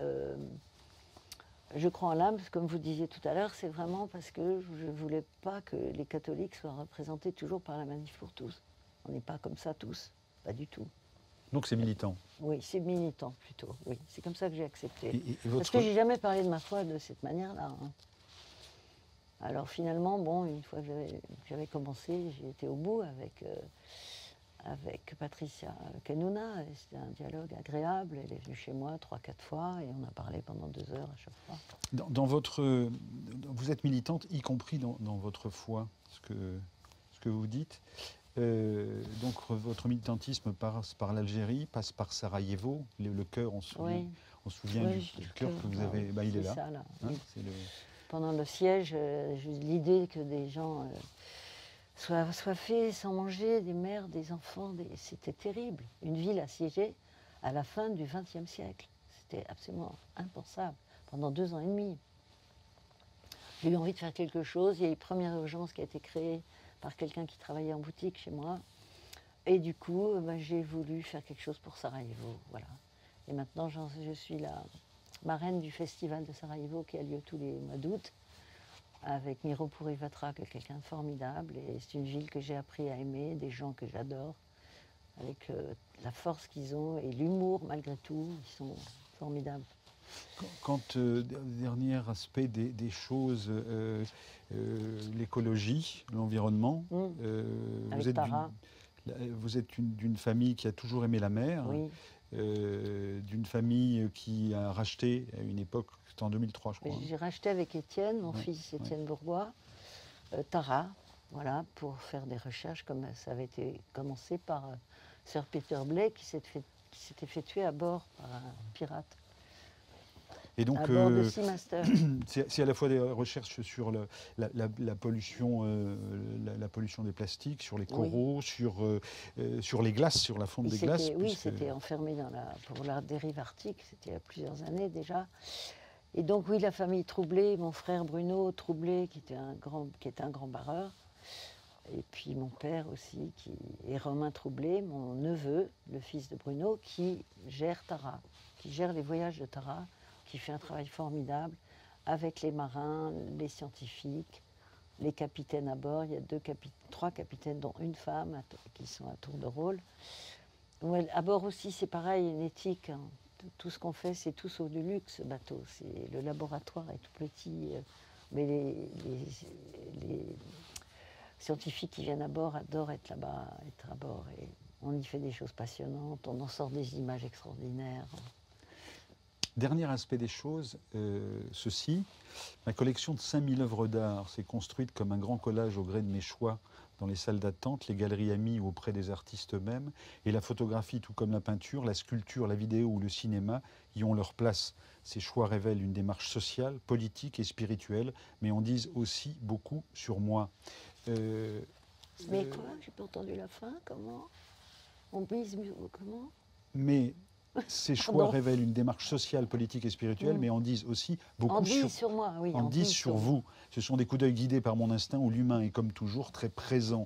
Je crois en l'âme, comme vous disiez tout à l'heure, c'est vraiment parce que je ne voulais pas que les catholiques soient représentés toujours par la Manif pour tous. On n'est pas comme ça tous, pas du tout. Donc c'est militant. Oui, c'est militant plutôt, oui. C'est comme ça que j'ai accepté. Et Parce que je n'ai jamais parlé de ma foi de cette manière-là. Hein. Alors finalement, bon, une fois que j'avais commencé, j'ai été au bout avec Patricia Kenouna. C'était un dialogue agréable. Elle est venue chez moi 3-4 fois et on a parlé pendant 2 heures à chaque fois. Vous êtes militante, y compris dans votre foi, ce que vous dites. Donc votre militantisme passe par l'Algérie, passe par Sarajevo, le cœur, on se souvient du cœur que vous avez. Il est là. Ça, là. Hein, oui. Pendant le siège, l'idée que des gens soient assoiffés, sans manger, des mères, des enfants, c'était terrible. Une ville assiégée à la fin du XXe siècle. C'était absolument impensable. Pendant 2 ans et demi. J'ai eu envie de faire quelque chose. Il y a eu une première urgence qui a été créée par quelqu'un qui travaillait en boutique chez moi. Et du coup, j'ai voulu faire quelque chose pour Sarajevo. Voilà. Et maintenant, je suis la marraine du festival de Sarajevo qui a lieu tous les mois d'août, avec Miro Pourivatra, qui est quelqu'un de formidable. Et c'est une ville que j'ai appris à aimer, des gens que j'adore, avec la force qu'ils ont et l'humour malgré tout. Ils sont formidables. Quand, dernier aspect des choses, l'écologie, l'environnement, vous êtes d'une famille qui a toujours aimé la mer, oui. D'une famille qui a racheté à une époque, c'était en 2003 je crois. J'ai racheté avec Étienne, mon fils Étienne Bourgois, Tara, voilà, pour faire des recherches comme ça avait été commencé par Sir Peter Blake qui s'était fait tuer à bord par un pirate. Et donc, à bord de Seamaster. C'est à la fois des recherches sur la pollution, la pollution des plastiques, sur les coraux, sur les glaces, sur la fonte des glaces. Oui, c'était enfermé pour la dérive arctique, c'était il y a plusieurs années déjà. Et donc oui, la famille Troublé, mon frère Bruno Troublé, qui était un grand barreur, et puis mon père aussi, et Romain Troublé, mon neveu, le fils de Bruno, qui gère Tara, qui gère les voyages de Tara, qui fait un travail formidable avec les marins, les scientifiques, les capitaines à bord. Il y a 3 capitaines, dont une femme, qui sont à tour de rôle. À bord aussi, c'est pareil, une éthique. Hein. Tout ce qu'on fait, c'est tout sauf du luxe, ce bateau. Le laboratoire est tout petit, mais les scientifiques qui viennent à bord adorent être là-bas, être à bord. Et on y fait des choses passionnantes, on en sort des images extraordinaires. Dernier aspect des choses, ceci, ma collection de 5000 œuvres d'art s'est construite comme un grand collage au gré de mes choix dans les salles d'attente, les galeries amies ou auprès des artistes eux-mêmes, et la photographie, tout comme la peinture, la sculpture, la vidéo ou le cinéma, y ont leur place. Ces choix révèlent une démarche sociale, politique et spirituelle, mais en disent aussi beaucoup sur moi. Mais quoi? J'ai pas entendu la fin, comment? On bise, comment? Mais ces choix révèlent une démarche sociale, politique et spirituelle, mais en disent aussi beaucoup sur moi, oui. En disent sur vous. Ce sont des coups d'œil guidés par mon instinct où l'humain est comme toujours très présent.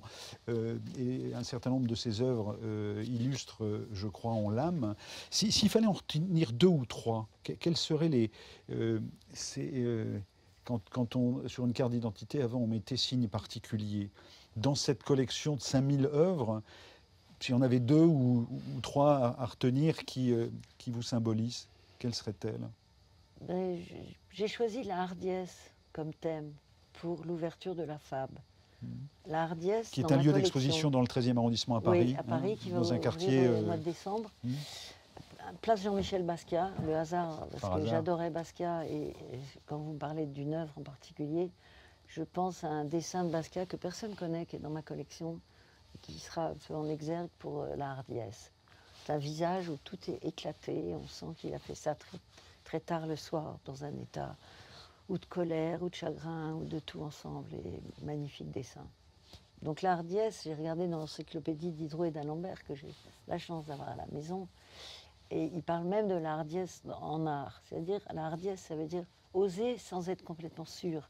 Et un certain nombre de ces œuvres illustrent, je crois, en l'âme. S'il fallait en retenir 2 ou 3, quels seraient les... sur une carte d'identité, avant, on mettait signe particulier. Dans cette collection de 5000 œuvres, si on avait 2 ou 3 à retenir qui vous symbolisent. quelle serait-elle? Ben, j'ai choisi la hardiesse comme thème pour l'ouverture de la FAB. La hardiesse, qui est dans un ma lieu collection. d'exposition dans le 13e arrondissement à Paris, Oui, à Paris, qui va dans un ouvrir quartier... au mois de décembre. Place Jean-Michel Basquiat, le hasard, parce que j'adorais Basquiat, et quand vous me parlez d'une œuvre en particulier, je pense à un dessin de Basquiat que personne ne connaît, qui est dans ma collection, qui sera fait en exergue pour la hardiesse. C'est un visage où tout est éclaté, on sent qu'il a fait ça très, très tard le soir, dans un état ou de colère, ou de chagrin, ou de tout ensemble, et magnifique dessin. Donc la hardiesse, j'ai regardé dans l'encyclopédie Diderot et d'Alembert, que j'ai la chance d'avoir à la maison, et il parle même de la hardiesse en art. C'est-à-dire, la hardiesse, ça veut dire oser sans être complètement sûr.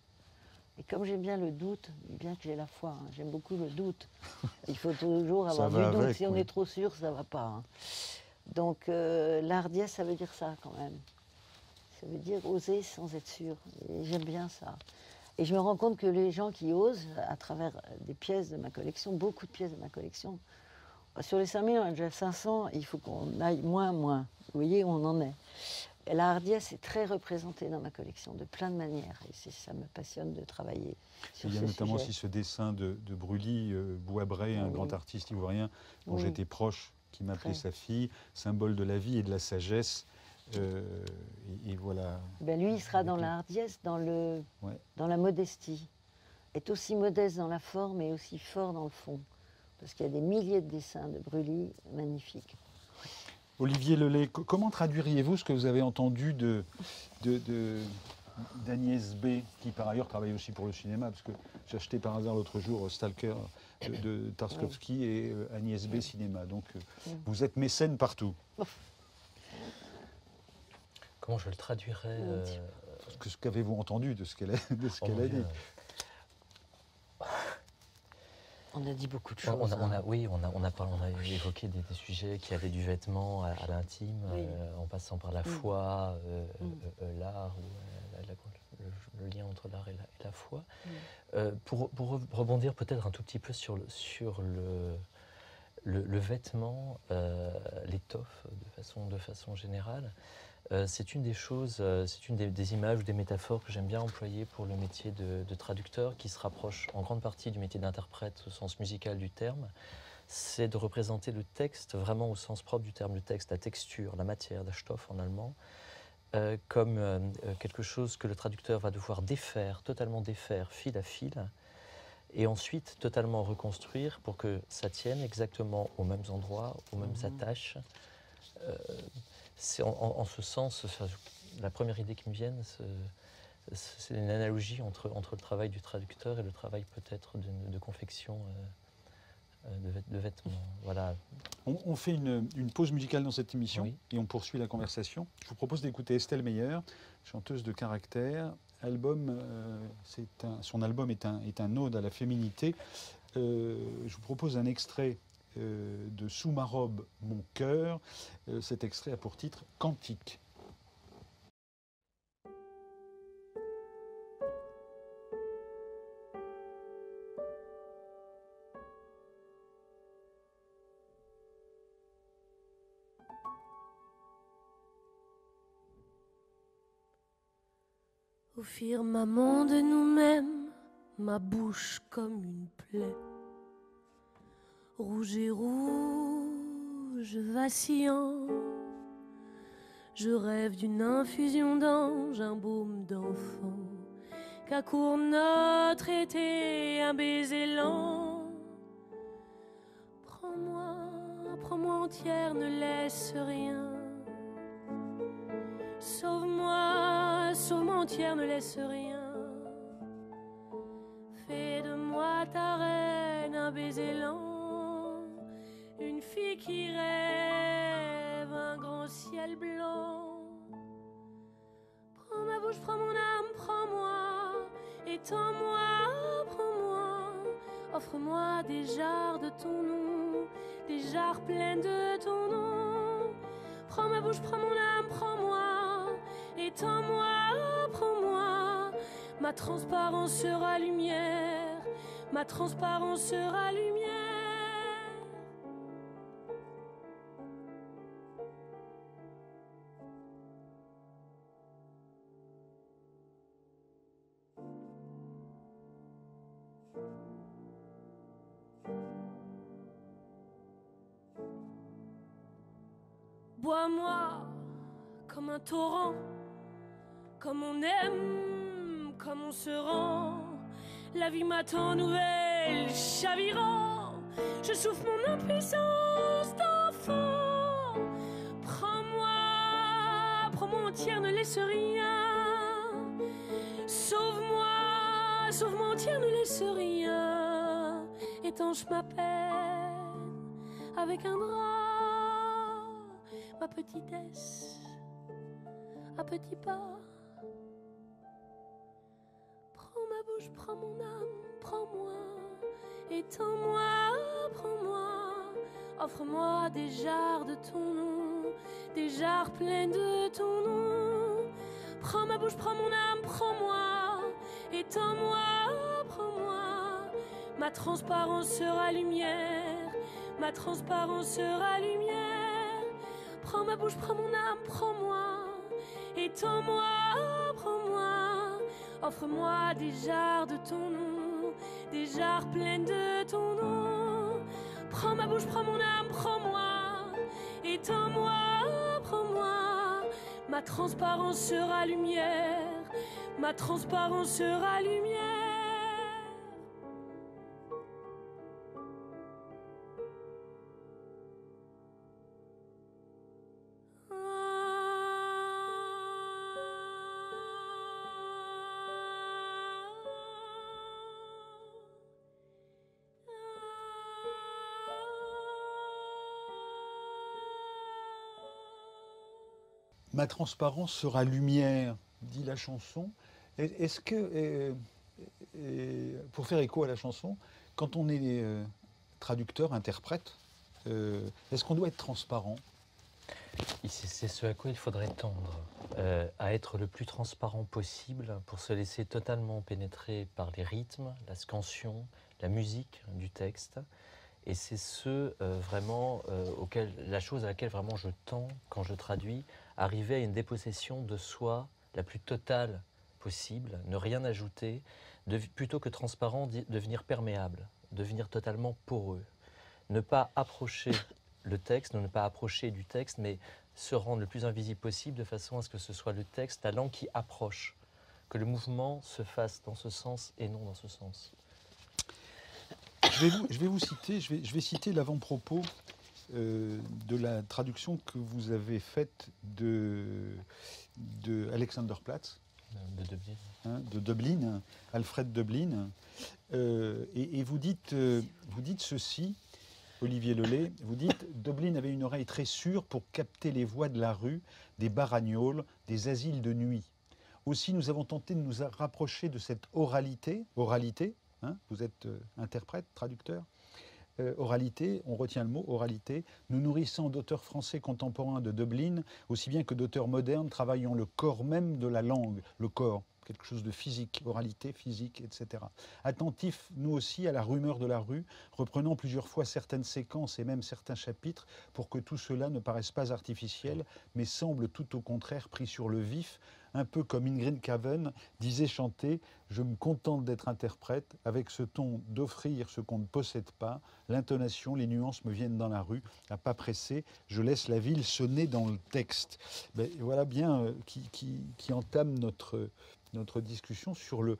Et comme j'aime bien le doute, bien que j'ai la foi, hein, j'aime beaucoup le doute. Il faut toujours avoir du doute. Si on est trop sûr, ça ne va pas. Hein. Donc la hardiesse, ça veut dire ça quand même. Ça veut dire oser sans être sûr. Et j'aime bien ça. Et je me rends compte que les gens qui osent, à travers des pièces de ma collection, beaucoup de pièces de ma collection, sur les 5000, on a déjà 500, il faut qu'on aille moins. Vous voyez où on en est. Et la hardiesse est très représentée dans ma collection, de plein de manières. Et ça me passionne de travailler sur ce sujet. Il y a notamment aussi ce dessin de Brully, Bouabré, un grand artiste ivoirien dont j'étais proche, qui m'appelait sa fille, symbole de la vie et de la sagesse. Et voilà. Ben lui, il sera dans la hardiesse, dans la modestie. Est aussi modeste dans la forme et aussi fort dans le fond. Parce qu'il y a des milliers de dessins de Brully magnifiques. Olivier Lelay, comment traduiriez-vous ce que vous avez entendu d'Agnès B, qui par ailleurs travaille aussi pour le cinéma, parce que j'ai acheté par hasard l'autre jour Stalker de Tarkovsky et Agnès B cinéma. Donc vous êtes mécène partout. Comment je le traduirais Ce qu'avez-vous entendu de ce qu'elle a dit? On a dit beaucoup de choses. On a évoqué des sujets qui allaient du vêtement à l'intime, en passant par la foi, l'art, le lien entre l'art et la foi. Pour rebondir peut-être un tout petit peu sur le vêtement, l'étoffe de façon générale, c'est une des choses, c'est une des images ou des métaphores que j'aime bien employer pour le métier de traducteur, qui se rapproche en grande partie du métier d'interprète au sens musical du terme. C'est de représenter le texte vraiment au sens propre du terme, le texte, la texture, la matière, la Stoff en allemand, comme quelque chose que le traducteur va devoir totalement défaire fil à fil, et ensuite totalement reconstruire pour que ça tienne exactement aux mêmes endroits, aux mêmes attaches. C'est en ce sens, la première idée qui me vient, c'est une analogie entre le travail du traducteur et le travail peut-être de confection de vêtements. Voilà. On fait une pause musicale dans cette émission et on poursuit la conversation. Je vous propose d'écouter Estelle Meyer, chanteuse de caractère. Son album est un ode à la féminité. Je vous propose un extrait de Sous ma robe, mon cœur. Cet extrait a pour titre Cantique. Au firmament de nous-mêmes, ma bouche comme une plaie, rouge et rouge, vacillant. Je rêve d'une infusion d'ange, un baume d'enfant, qu'accourt notre été, un baiser lent. Prends-moi entière, ne laisse rien. Sauve-moi entière, ne laisse rien. Fais de moi ta reine, un baiser lent, une fille qui rêve, un grand ciel blanc. Prends ma bouche, prends mon âme, prends-moi, étends-moi, prends-moi, offre-moi des jarres de ton nom, des jarres pleines de ton nom. Prends ma bouche, prends mon âme, prends-moi, étends-moi, prends-moi. Ma transparence sera lumière, ma transparence sera lumière. Bois-moi comme un torrent, comme on aime, comme on se rend. La vie m'attend nouvelle, chavirant. Je souffre mon impuissance d'enfant. Prends-moi, prends-moi entière, ne laisse rien. Sauve-moi, sauve-moi entière, ne laisse rien. Étanche ma peine avec un drap, ma petitesse à petits pas. Prends ma bouche, prends mon âme, prends-moi. Étends-moi, prends-moi. Offre-moi des jarres de ton nom, des jarres pleines de ton nom. Prends ma bouche, prends mon âme, prends-moi. Étends-moi, prends-moi. Ma transparence sera lumière, ma transparence sera lumière. Prends ma bouche, prends mon âme, prends-moi. Étends-moi, prends-moi. Offre-moi des jarres de ton nom, des jarres pleines de ton nom. Prends ma bouche, prends mon âme, prends-moi. Étends-moi, prends-moi. Ma transparence sera lumière, ma transparence sera lumière. Ma transparence sera lumière, dit la chanson. Est-ce que, pour faire écho à la chanson, quand on est traducteur, interprète, est-ce qu'on doit être transparent? C'est ce à quoi il faudrait tendre, à être le plus transparent possible pour se laisser totalement pénétrer par les rythmes, la scansion, la musique du texte. Et c'est la chose à laquelle vraiment je tends quand je traduis, arriver à une dépossession de soi la plus totale possible, ne rien ajouter, plutôt que transparent, devenir perméable, devenir totalement poreux. Ne pas approcher le texte, ne pas approcher du texte, mais se rendre le plus invisible possible de façon à ce que ce soit le texte, la langue qui approche, que le mouvement se fasse dans ce sens et non dans ce sens. Je vais citer l'avant-propos de la traduction que vous avez faite de Alexanderplatz. De Dublin. De Dublin, Alfred Dublin. Et vous dites ceci, Olivier Lelay, vous dites « Dublin avait une oreille très sûre pour capter les voix de la rue, des baragnoles, des asiles de nuit. Aussi, nous avons tenté de nous rapprocher de cette oralité, hein, vous êtes interprète, traducteur, oralité, on retient le mot oralité, nous nourrissant d'auteurs français contemporains de Dublin, aussi bien que d'auteurs modernes travaillant le corps même de la langue, le corps, quelque chose de physique, oralité, physique, etc. Attentifs, nous aussi, à la rumeur de la rue, reprenant plusieurs fois certaines séquences et même certains chapitres pour que tout cela ne paraisse pas artificiel, mais semble tout au contraire pris sur le vif, un peu comme Ingrid Caven disait chanter « Je me contente d'être interprète, avec ce ton d'offrir ce qu'on ne possède pas, l'intonation, les nuances me viennent dans la rue, à pas pressé, je laisse la ville sonner dans le texte. » Voilà bien qui entame notre discussion sur le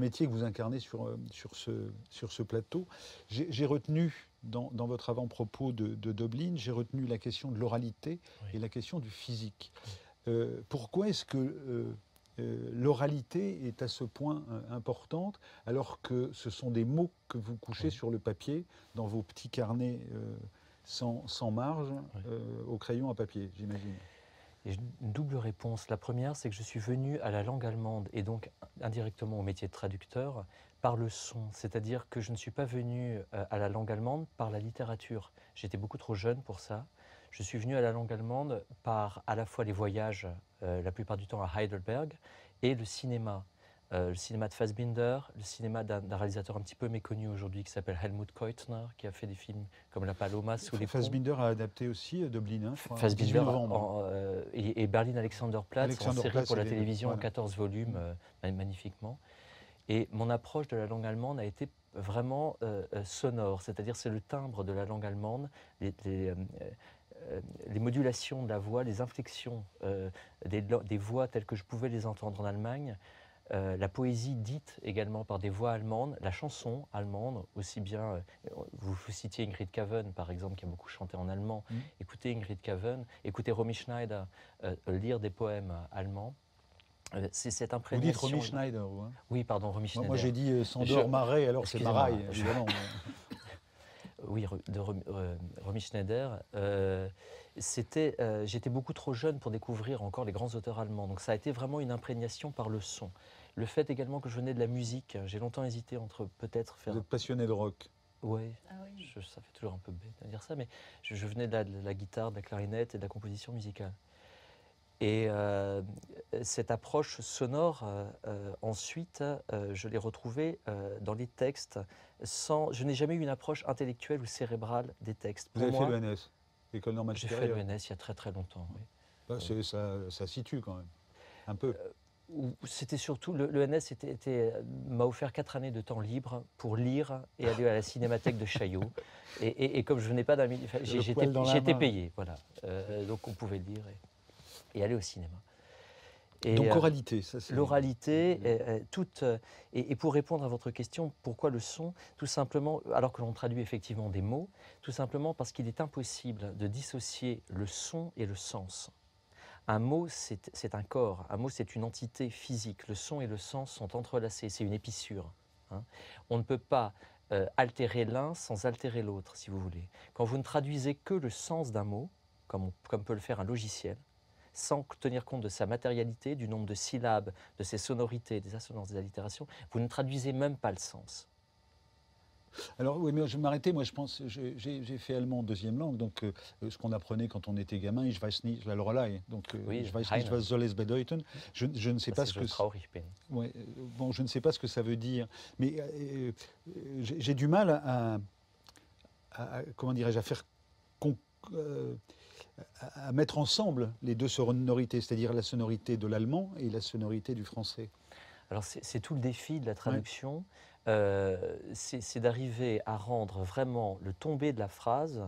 métier que vous incarnez sur ce plateau. J'ai retenu dans votre avant-propos de Dublin, j'ai retenu la question de l'oralité et la question du physique. Pourquoi est-ce que l'oralité est à ce point importante alors que ce sont des mots que vous couchez sur le papier dans vos petits carnets sans marge au crayon à papier, j'imagine? Et une double réponse. La première, c'est que je suis venu à la langue allemande et donc indirectement au métier de traducteur par le son. C'est-à-dire que je ne suis pas venu à la langue allemande par la littérature. J'étais beaucoup trop jeune pour ça. Je suis venu à la langue allemande par à la fois les voyages, la plupart du temps à Heidelberg, et le cinéma de Fassbinder, le cinéma d'un réalisateur un petit peu méconnu aujourd'hui qui s'appelle Helmut Keutner, qui a fait des films comme La Paloma, Sous les ponts. Fassbinder a adapté aussi Dublin, Fassbinder et Berlin Alexanderplatz en série pour la télévision en 14 volumes, magnifiquement. Et mon approche de la langue allemande a été vraiment sonore, c'est-à-dire c'est le timbre de la langue allemande, les modulations de la voix, les inflexions des voix telles que je pouvais les entendre en Allemagne, la poésie dite également par des voix allemandes, la chanson allemande, aussi bien, vous citiez Ingrid Kaven par exemple, qui a beaucoup chanté en allemand, écoutez Ingrid Kaven, écoutez Romy Schneider lire des poèmes allemands. C'est cette imprégnation. Vous dites Romy Schneider, hein? Oui, pardon, Romy Schneider. Moi j'ai dit Sandor Marais, alors c'est Maraille, évidemment. Oui, de Romy Schneider. J'étais beaucoup trop jeune pour découvrir encore les grands auteurs allemands. Donc ça a été vraiment une imprégnation par le son. Le fait également que je venais de la musique, j'ai longtemps hésité entre peut-être faire... Vous êtes passionné de rock? Oui, ça fait toujours un peu bête de dire ça, mais je venais de la guitare, de la clarinette et de la composition musicale. Et cette approche sonore, ensuite, je l'ai retrouvée dans les textes. Je n'ai jamais eu une approche intellectuelle ou cérébrale des textes. Vous avez fait l'ENS, l'École normale supérieure? J'ai fait l'ENS il y a très très longtemps, oui. Ça situe quand même, un peu. C'était surtout, l'ENS m'a offert 4 années de temps libre pour lire et aller à la cinémathèque de Chaillot. Et comme je venais pas d'un milieu... J'étais payé, voilà. Donc on pouvait lire et aller au cinéma. Et donc oralité, ça c'est... L'oralité, et pour répondre à votre question, pourquoi le son? Tout simplement, alors que l'on traduit effectivement des mots, tout simplement parce qu'il est impossible de dissocier le son et le sens. Un mot, c'est un corps, un mot, c'est une entité physique. Le son et le sens sont entrelacés, c'est une épissure. Hein. On ne peut pas altérer l'un sans altérer l'autre, si vous voulez. Quand vous ne traduisez que le sens d'un mot, comme peut le faire un logiciel, sans tenir compte de sa matérialité, du nombre de syllabes, de ses sonorités, des assonances, des allitérations, vous ne traduisez même pas le sens. Alors oui, mais je vais m'arrêter. Moi, je pense, j'ai fait allemand en deuxième langue, donc ce qu'on apprenait quand on était gamin, ich weiß nicht, donc oui, ich weiß nicht, was soll es bedeuten. Je ne sais pas ce que. Ouais, bon, je ne sais pas ce que ça veut dire, mais j'ai du mal à comment dirais-je, à faire à mettre ensemble les deux sonorités, c'est-à-dire la sonorité de l'allemand et la sonorité du français. Alors c'est tout le défi de la traduction, c'est d'arriver à rendre vraiment le tombé de la phrase,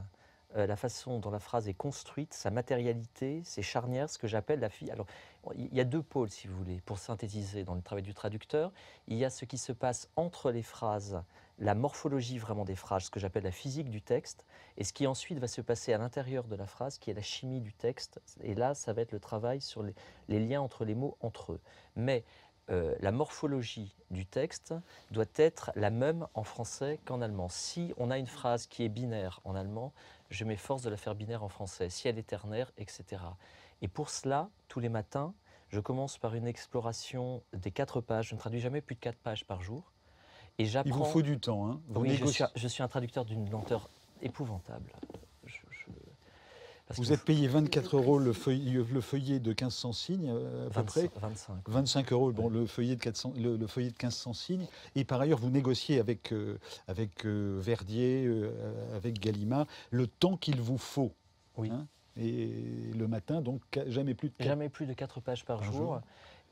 la façon dont la phrase est construite, sa matérialité, ses charnières, ce que j'appelle la fille. Alors il y a deux pôles, si vous voulez, pour synthétiser dans le travail du traducteur. Il y a ce qui se passe entre les phrases, la morphologie vraiment des phrases, ce que j'appelle la physique du texte, et ce qui ensuite va se passer à l'intérieur de la phrase, qui est la chimie du texte. Et là, ça va être le travail sur les liens entre les mots entre eux. Mais la morphologie du texte doit être la même en français qu'en allemand. Si on a une phrase qui est binaire en allemand, je m'efforce de la faire binaire en français. Si elle est ternaire, etc. Et pour cela, tous les matins, je commence par une exploration des 4 pages. Je ne traduis jamais plus de 4 pages par jour. Et j'apprends... Il vous faut du temps, hein? Oui, je suis un traducteur d'une lenteur épouvantable. Vous êtes payé 24 € le feuillet de 1500 signes, à peu près 25 €, bon, le feuillet de 1500 signes. Et par ailleurs, vous négociez avec Verdier, avec Gallimard, le temps qu'il vous faut. Oui. Hein, et le matin, donc, jamais plus de 4 pages par jour.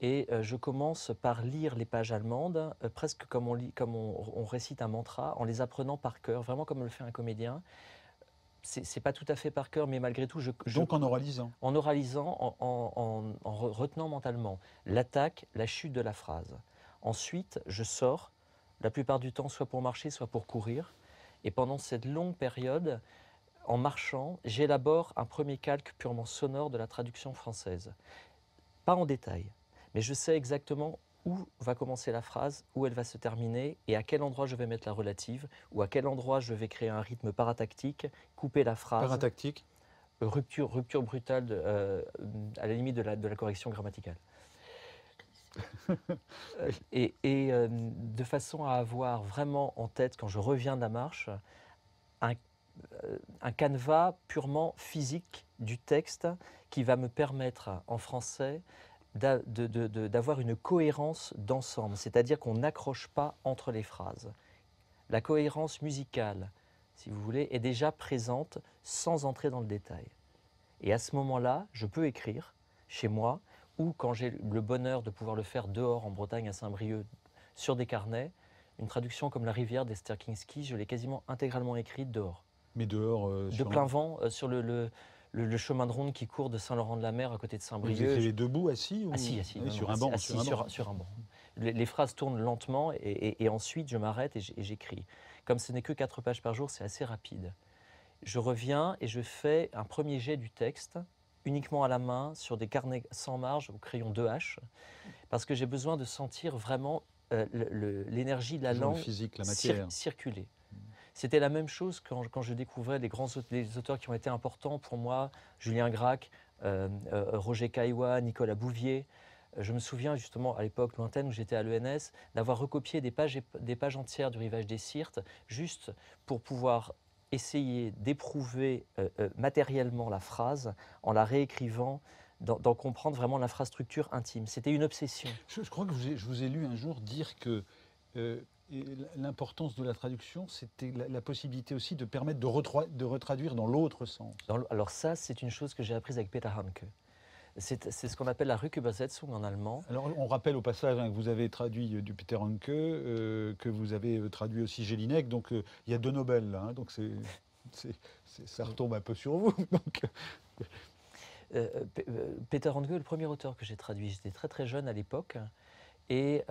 Et je commence par lire les pages allemandes, presque comme on récite un mantra, en les apprenant par cœur, vraiment comme le fait un comédien. C'est pas tout à fait par cœur, mais malgré tout, donc en oralisant. En oralisant, en retenant mentalement l'attaque, la chute de la phrase. Ensuite, je sors, la plupart du temps, soit pour marcher, soit pour courir. Et pendant cette longue période, en marchant, j'élabore un premier calque purement sonore de la traduction française. Pas en détail, mais je sais exactement où va commencer la phrase, où elle va se terminer et à quel endroit je vais mettre la relative ou à quel endroit je vais créer un rythme paratactique, couper la phrase. Paratactique ? Rupture brutale à la limite de la correction grammaticale. De façon à avoir vraiment en tête, quand je reviens de la marche, un canevas purement physique du texte qui va me permettre en français d'avoir une cohérence d'ensemble, c'est-à-dire qu'on n'accroche pas entre les phrases. La cohérence musicale, si vous voulez, est déjà présente sans entrer dans le détail. Et à ce moment-là, je peux écrire chez moi, ou quand j'ai le bonheur de pouvoir le faire dehors en Bretagne, à Saint-Brieuc, sur des carnets, une traduction comme La rivière d'Esther Kinsky, je l'ai quasiment intégralement écrite dehors. Mais dehors de plein vent, sur le le chemin de ronde qui court de Saint-Laurent-de-la-Mer à côté de Vous Saint-Brieuc. écrivez debout, assis ou... Assis, Oui, non, sur non, un banc. assis sur un banc. Les phrases tournent lentement et ensuite je m'arrête et j'écris. Comme ce n'est que 4 pages par jour, c'est assez rapide. Je reviens et je fais un premier jet du texte, uniquement à la main, sur des carnets sans marge, au crayon 2H, parce que j'ai besoin de sentir vraiment l'énergie de la langue physique, la matière. Circuler. C'était la même chose quand je découvrais les auteurs qui ont été importants pour moi, Julien Gracq, Roger Caillois, Nicolas Bouvier. Je me souviens justement à l'époque lointaine où j'étais à l'ENS d'avoir recopié des pages entières du Rivage des Sirtes juste pour pouvoir essayer d'éprouver matériellement la phrase en la réécrivant, d'en comprendre vraiment l'infrastructure intime. C'était une obsession. Je crois que je vous ai lu un jour dire que l'importance de la traduction, c'était la possibilité aussi de permettre de retraduire dans l'autre sens. Alors ça, c'est une chose que j'ai apprise avec Peter Handke. C'est ce qu'on appelle la Rückübersetzung en allemand. Alors on rappelle au passage que vous avez traduit du Peter Handke, que vous avez traduit aussi Jelinek, donc il y a 2 Nobel là, hein, donc ça retombe un peu sur vous. Donc. Peter Handke, le premier auteur que j'ai traduit, j'étais très très jeune à l'époque, et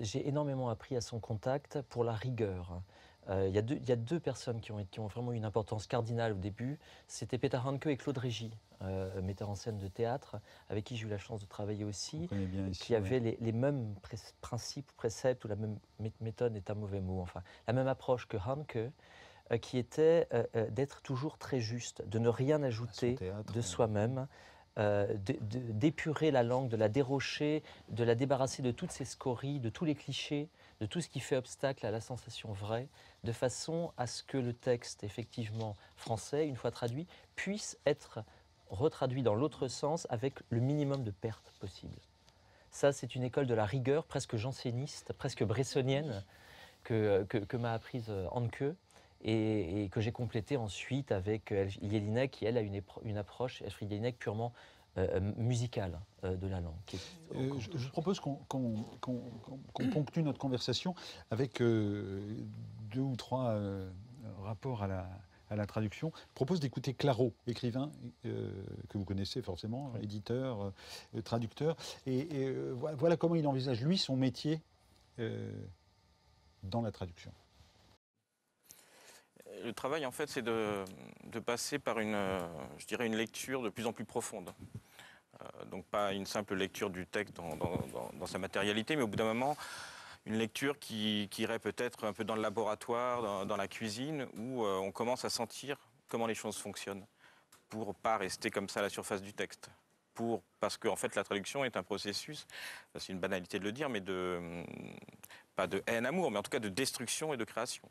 j'ai énormément appris à son contact pour la rigueur. Il y a deux personnes qui ont vraiment eu une importance cardinale au début. C'était Peter Handke et Claude Régis, metteur en scène de théâtre, avec qui j'ai eu la chance de travailler aussi, qui avaient les mêmes principes, préceptes, ou la même méthode est un mauvais mot, enfin, la même approche que Handke, qui était d'être toujours très juste, de ne rien ajouter de soi-même, d'épurer la langue, de la dérocher, de la débarrasser de toutes ses scories, de tous les clichés, de tout ce qui fait obstacle à la sensation vraie, de façon à ce que le texte, effectivement français, une fois traduit, puisse être retraduit dans l'autre sens avec le minimum de pertes possible. Ça, c'est une école de la rigueur, presque janséniste, presque bressonienne, que m'a apprise Handke, et que j'ai complété ensuite avec Jelinek, qui, elle, a une approche, Elfriede Jelinek, purement musicale de la langue. Je vous propose qu'on ponctue notre conversation avec 2 ou 3 rapports à la traduction. Je propose d'écouter Claro, écrivain que vous connaissez forcément, éditeur, traducteur. Et voilà comment il envisage, lui, son métier dans la traduction. Le travail, en fait, c'est de passer par je dirais, une lecture de plus en plus profonde. Donc pas une simple lecture du texte dans sa matérialité, mais au bout d'un moment, une lecture qui irait peut-être un peu dans le laboratoire, dans la cuisine, où on commence à sentir comment les choses fonctionnent, pour pas rester comme ça à la surface du texte. Parce qu'en fait, la traduction est un processus, c'est une banalité de le dire, mais pas de haine-amour, mais en tout cas de destruction et de création.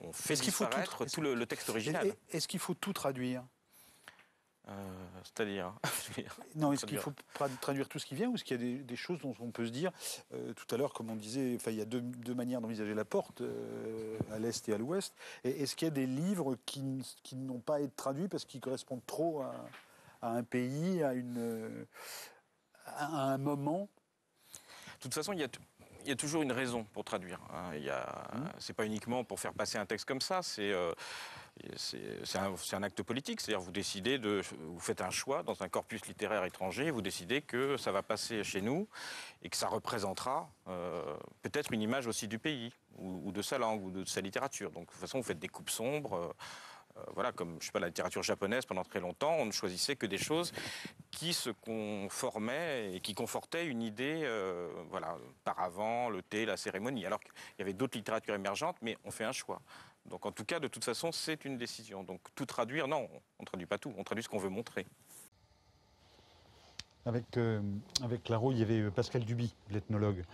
On fait disparaître tout le texte original. Est-ce qu'il faut tout traduire ? C'est-à-dire Non, est-ce qu'il faut traduire tout ce qui vient, ou est-ce qu'il y a des choses dont on peut se dire tout à l'heure, comme on disait, il y a deux manières d'envisager la porte, à l'est et à l'ouest. Est-ce qu'il y a des livres qui n'ont pas à être traduits parce qu'ils correspondent trop à un pays, à un moment ? De toute façon, il y a toujours une raison pour traduire. C'est pas uniquement pour faire passer un texte comme ça, c'est un acte politique. C'est-à-dire vous faites un choix dans un corpus littéraire étranger, vous décidez que ça va passer chez nous et que ça représentera peut-être une image aussi du pays ou de sa langue ou de sa littérature. Donc de toute façon, vous faites des coupes sombres. Voilà, comme je sais pas, la littérature japonaise, pendant très longtemps, on ne choisissait que des choses qui se conformaient et qui confortaient une idée, paravent, le thé, la cérémonie. Alors qu'il y avait d'autres littératures émergentes, mais on fait un choix. Donc en tout cas, de toute façon, c'est une décision. Donc tout traduire, non, on ne traduit pas tout, on traduit ce qu'on veut montrer. Avec Claro, il y avait Pascal Duby, l'ethnologue.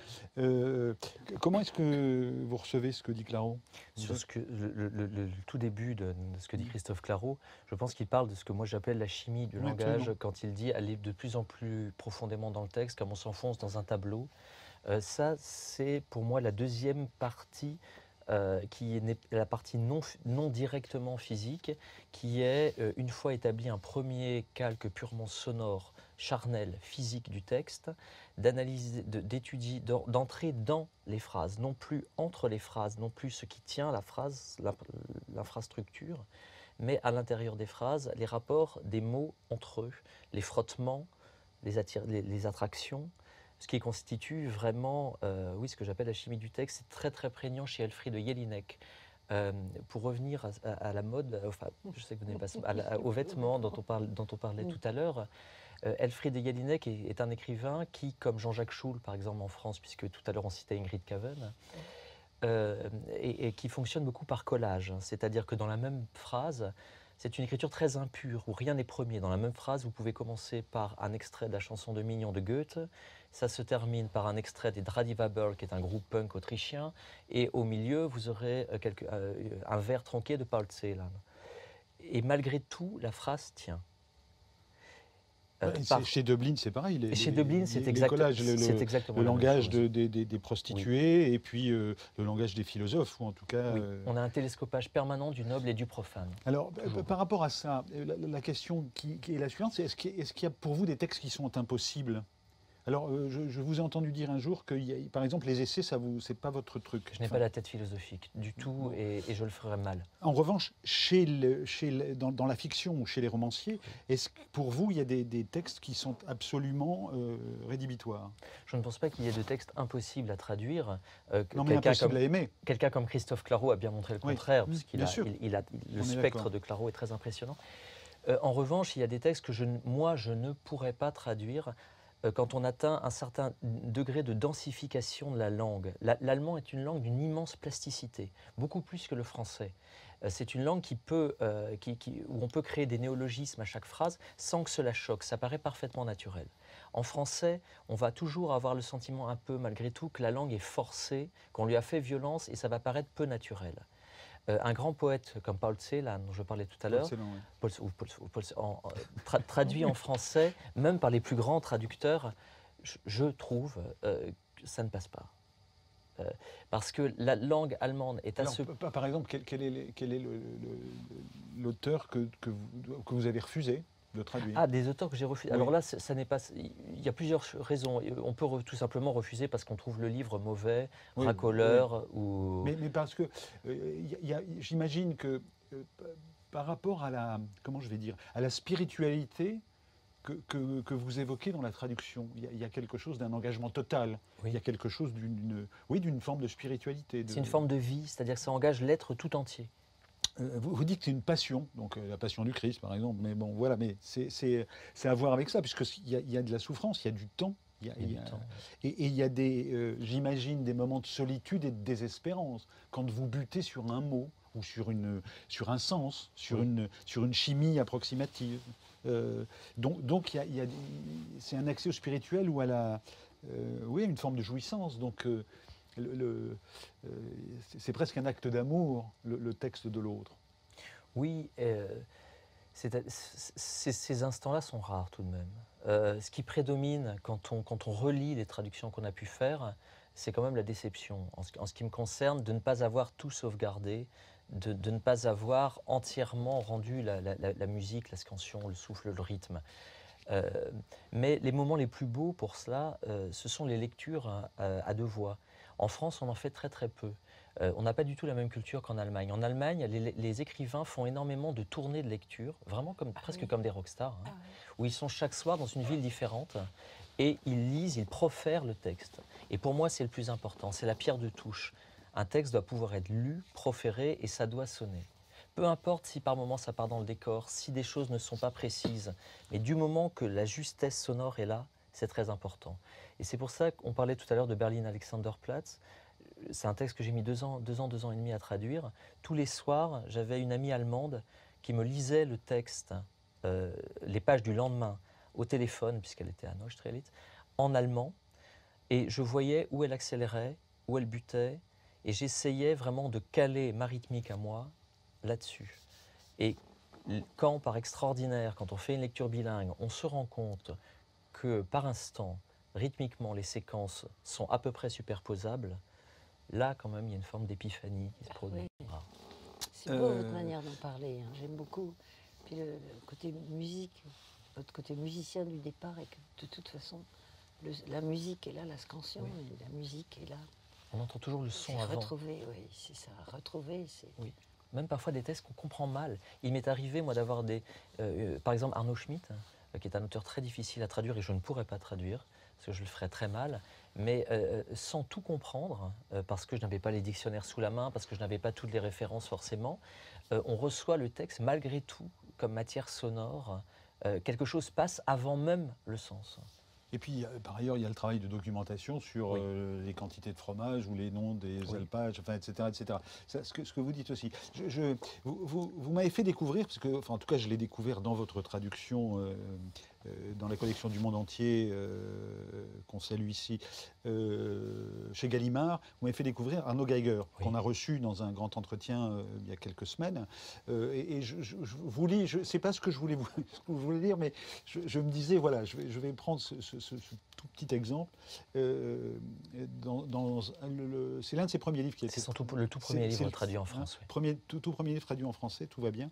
Comment est-ce que vous recevez ce que dit Claro ? Sur le tout début de ce que dit Christophe Claro, je pense qu'il parle de ce que moi j'appelle la chimie du langage, absolument. Quand il dit aller de plus en plus profondément dans le texte, comme on s'enfonce dans un tableau. Ça, c'est pour moi la deuxième partie, qui est la partie non directement physique, qui est, une fois établi un premier calque purement sonore, charnel, physique du texte, d'analyser, d'étudier, d'entrer dans les phrases, non plus entre les phrases, non plus ce qui tient la phrase, l'infrastructure, mais à l'intérieur des phrases, les rapports des mots entre eux, les frottements, les attractions, ce qui constitue vraiment, oui, ce que j'appelle la chimie du texte. C'est très très prégnant chez Elfriede Jelinek. Pour revenir à la mode, enfin, je sais que vous n'êtes pas aux vêtements dont on parlait tout à l'heure, Elfriede Jelinek est un écrivain qui, comme Jean-Jacques Schul par exemple en France, puisque tout à l'heure on citait Ingrid Caven, et qui fonctionne beaucoup par collage, c'est-à-dire que dans la même phrase, c'est une écriture très impure, où rien n'est premier. Dans la même phrase, vous pouvez commencer par un extrait de la chanson de Mignon de Goethe, ça se termine par un extrait des Dradivaber, qui est un groupe punk autrichien, et au milieu, vous aurez un vers tronqué de Paul Celan. Et malgré tout, la phrase tient. Chez Döblin, c'est pareil. Chez Döblin, c'est exactement le langage des prostituées, oui. Et puis le langage des philosophes, ou en tout cas... Oui. On a un télescopage permanent du noble et du profane. Alors, par rapport à ça, la question qui est la suivante, c'est est-ce qu'il y a pour vous des textes qui sont impossibles ? Alors, je vous ai entendu dire un jour que, par exemple, les essais, c'est pas votre truc. Je n'ai pas la tête philosophique du tout, et je le ferais mal. En revanche, dans la fiction ou chez les romanciers, est-ce que pour vous, il y a des textes qui sont absolument rédhibitoires ? Je ne pense pas qu'il y ait de textes impossibles à traduire. Non, mais impossible à aimer. Quelqu'un comme Christophe Clareau a bien montré le contraire, oui, puisqu'il le spectre de Clareau est très impressionnant. En revanche, il y a des textes que moi, je ne pourrais pas traduire quand on atteint un certain degré de densification de la langue. L'allemand est une langue d'une immense plasticité, beaucoup plus que le français. C'est une langue où on peut créer des néologismes à chaque phrase sans que cela choque. Ça paraît parfaitement naturel. En français, on va toujours avoir le sentiment un peu, malgré tout, que la langue est forcée, qu'on lui a fait violence et ça va paraître peu naturel. Un grand poète comme Paul Celan, dont je parlais tout à l'heure, traduit en français, même par les plus grands traducteurs, je trouve que ça ne passe pas. Parce que la langue allemande est Par exemple, quel est l'auteur que vous avez refusé de traduire? Ah, des auteurs que j'ai refusés. Oui. Alors là, ça n'est pas. Il y a plusieurs raisons. On peut tout simplement refuser parce qu'on trouve le livre mauvais, racoleur, ou. Mais parce que j'imagine que par rapport à la spiritualité que vous évoquez dans la traduction, il y a quelque chose d'un engagement total. Oui. Il y a quelque chose d'une forme de spiritualité. C'est une forme de vie, c'est-à-dire que ça engage l'être tout entier. Vous dites que c'est une passion, donc la passion du Christ par exemple, mais bon voilà, mais c'est à voir avec ça, puisqu'il y a de la souffrance, il y a du temps, et il y a j'imagine, des moments de solitude et de désespérance, quand vous butez sur un mot, ou sur un sens, sur une chimie approximative. Donc c'est un accès au spirituel ou à une forme de jouissance, donc... c'est presque un acte d'amour, le texte de l'autre. Oui, ces instants-là sont rares tout de même. Ce qui prédomine quand on relit les traductions qu'on a pu faire, c'est quand même la déception. En ce qui me concerne, de ne pas avoir tout sauvegardé, de ne pas avoir entièrement rendu la musique, la scansion, le souffle, le rythme. Mais les moments les plus beaux pour cela, ce sont les lectures à deux voix. En France, on en fait très très peu. On n'a pas du tout la même culture qu'en Allemagne. En Allemagne, les écrivains font énormément de tournées de lecture, vraiment presque comme des rockstars, où ils sont chaque soir dans une ville différente et ils lisent, ils profèrent le texte. Et pour moi, c'est le plus important, c'est la pierre de touche. Un texte doit pouvoir être lu, proféré et ça doit sonner. Peu importe si par moments ça part dans le décor, si des choses ne sont pas précises, mais du moment que la justesse sonore est là, c'est très important. Et c'est pour ça qu'on parlait tout à l'heure de Berlin Alexanderplatz. C'est un texte que j'ai mis 2 ans et demi à traduire. Tous les soirs, j'avais une amie allemande qui me lisait le texte, les pages du lendemain, au téléphone, puisqu'elle était à Neustrelitz, en allemand. Et je voyais où elle accélérait, où elle butait. Et j'essayais vraiment de caler ma rythmique à moi là-dessus. Et quand, par extraordinaire, quand on fait une lecture bilingue, on se rend compte que par instant, rythmiquement, les séquences sont à peu près superposables, là, quand même, il y a une forme d'épiphanie qui se produit. Oui. C'est beau votre manière d'en parler, hein. J'aime beaucoup. Puis le côté musique, votre côté musicien du départ, et que de toute façon, la musique est là, la scansion, et la musique est là. On entend toujours le son avant. Retrouver, oui, c'est ça. Retrouver, c'est... Oui. même parfois des textes qu'on comprend mal. Il m'est arrivé, moi, d'avoir par exemple, Arnaud Schmitt, qui est un auteur très difficile à traduire, et je ne pourrais pas traduire, parce que je le ferais très mal, mais sans tout comprendre, parce que je n'avais pas les dictionnaires sous la main, parce que je n'avais pas toutes les références forcément, on reçoit le texte malgré tout comme matière sonore. Quelque chose passe avant même le sens. Et puis, par ailleurs, il y a le travail de documentation sur les quantités de fromage ou les noms des alpages, enfin, etc. etc. Ça, ce que vous dites aussi. Vous m'avez fait découvrir, parce que, enfin, en tout cas, je l'ai découvert dans votre traduction, dans la collection du monde entier, qu'on salue ici, chez Gallimard, vous m'avez fait découvrir Arnaud Geiger, qu'on a reçu dans un grand entretien il y a quelques semaines. Et je vous lis, je ne sais pas ce que je voulais vous dire, mais je me disais, voilà, je vais prendre ce tout petit exemple. C'est l'un de ses premiers livres qui a été... C'est le tout premier livre traduit en France. Tout premier livre traduit en français, tout va bien.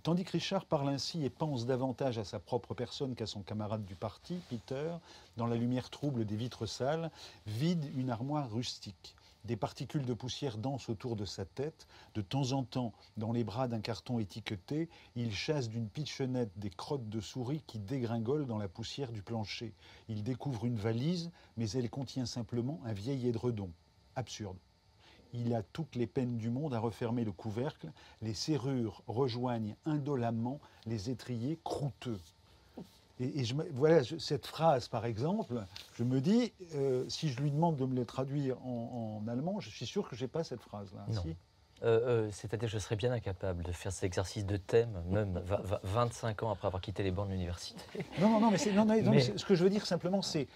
Tandis que Richard parle ainsi et pense davantage à sa propre personne qu'à son camarade du parti, Peter, dans la lumière trouble des vitres sales, vide une armoire rustique. Des particules de poussière dansent autour de sa tête. De temps en temps, dans les bras d'un carton étiqueté, il chasse d'une pitchonnette des crottes de souris qui dégringolent dans la poussière du plancher. Il découvre une valise, mais elle contient simplement un vieil édredon. Absurde. Il a toutes les peines du monde à refermer le couvercle. Les serrures rejoignent indolemment les étriers croûteux. Et voilà, cette phrase, par exemple, je me dis, si je lui demande de me la traduire en allemand, je suis sûr que je n'ai pas cette phrase-là. Non. Si. C'est-à-dire que je serais bien incapable de faire cet exercice de thème, même 25 ans après avoir quitté les bancs de l'université. Non, mais ce que je veux dire simplement, c'est,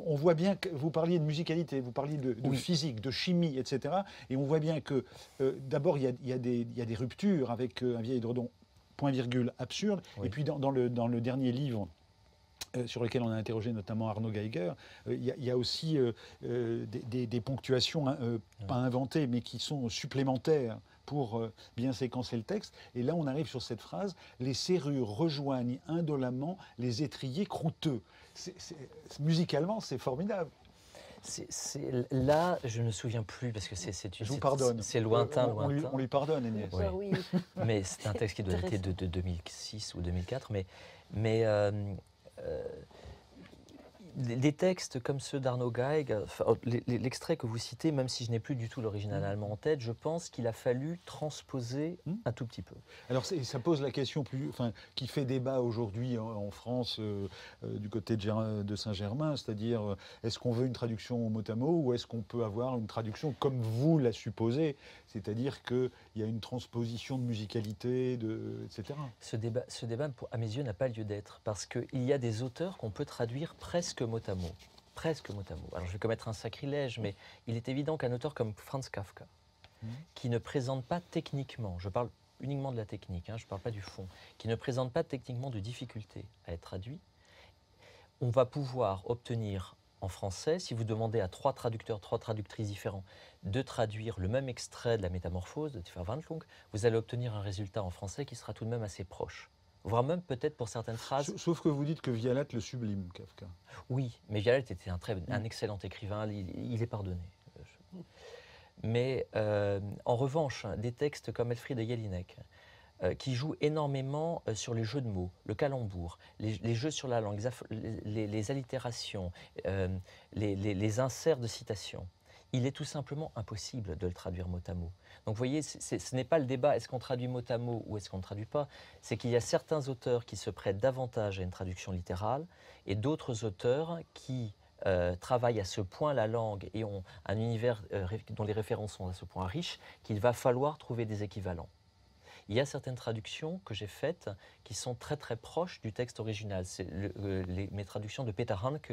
on voit bien que vous parliez de musicalité, vous parliez de physique, de chimie, etc. Et on voit bien que, d'abord, il y a des ruptures avec un vieil édredon, point virgule, absurde. Et puis dans le dernier livre, sur lequel on a interrogé notamment Arnaud Geiger, il y a aussi des ponctuations pas inventées, mais qui sont supplémentaires pour bien séquencer le texte. Et là, on arrive sur cette phrase « Les serrures rejoignent indolemment les étriers croûteux ». Musicalement, c'est formidable. Là, je ne me souviens plus, parce que je vous pardonne. C'est lointain, lointain. On lui pardonne, Agnès. Ouais. Oui. Mais c'est un texte qui doit dater de 2006 ou 2004. Mais des textes comme ceux d'Arnaud Geiger, l'extrait que vous citez, même si je n'ai plus du tout l'original allemand en tête, je pense qu'il a fallu transposer un tout petit peu. Alors ça pose la question qui fait débat aujourd'hui en France du côté de Saint-Germain, c'est-à-dire est-ce qu'on veut une traduction mot à mot ou est-ce qu'on peut avoir une traduction comme vous la supposez, c'est-à-dire qu'il y a une transposition de musicalité, etc. Ce débat, à mes yeux, n'a pas lieu d'être, parce qu'il y a des auteurs qu'on peut traduire presque mot à mot. Presque mot à mot. Alors je vais commettre un sacrilège, mais il est évident qu'un auteur comme Franz Kafka, qui ne présente pas techniquement, je parle uniquement de la technique, je ne parle pas du fond, qui ne présente pas techniquement de difficulté à être traduit, on va pouvoir obtenir en français, si vous demandez à 3 traducteurs, 3 traductrices différents de traduire le même extrait de la Métamorphose de Thyra Wandlung, vous allez obtenir un résultat en français qui sera tout de même assez proche. Voire même peut-être pour certaines phrases. Sauf que vous dites que Vialat le sublime, Kafka. Oui, mais Vialat était un excellent écrivain, il est pardonné. Mais en revanche, des textes comme Elfriede Jelinek, qui jouent énormément sur les jeux de mots, le calembour, les jeux sur la langue, les allitérations, les inserts de citation. Il est tout simplement impossible de le traduire mot à mot. Donc vous voyez, ce n'est pas le débat, est-ce qu'on traduit mot à mot ou est-ce qu'on ne traduit pas, c'est qu'il y a certains auteurs qui se prêtent davantage à une traduction littérale et d'autres auteurs qui travaillent à ce point la langue et ont un univers dont les références sont à ce point riches qu'il va falloir trouver des équivalents. Il y a certaines traductions que j'ai faites qui sont très très proches du texte original. Mes traductions de Peter Handke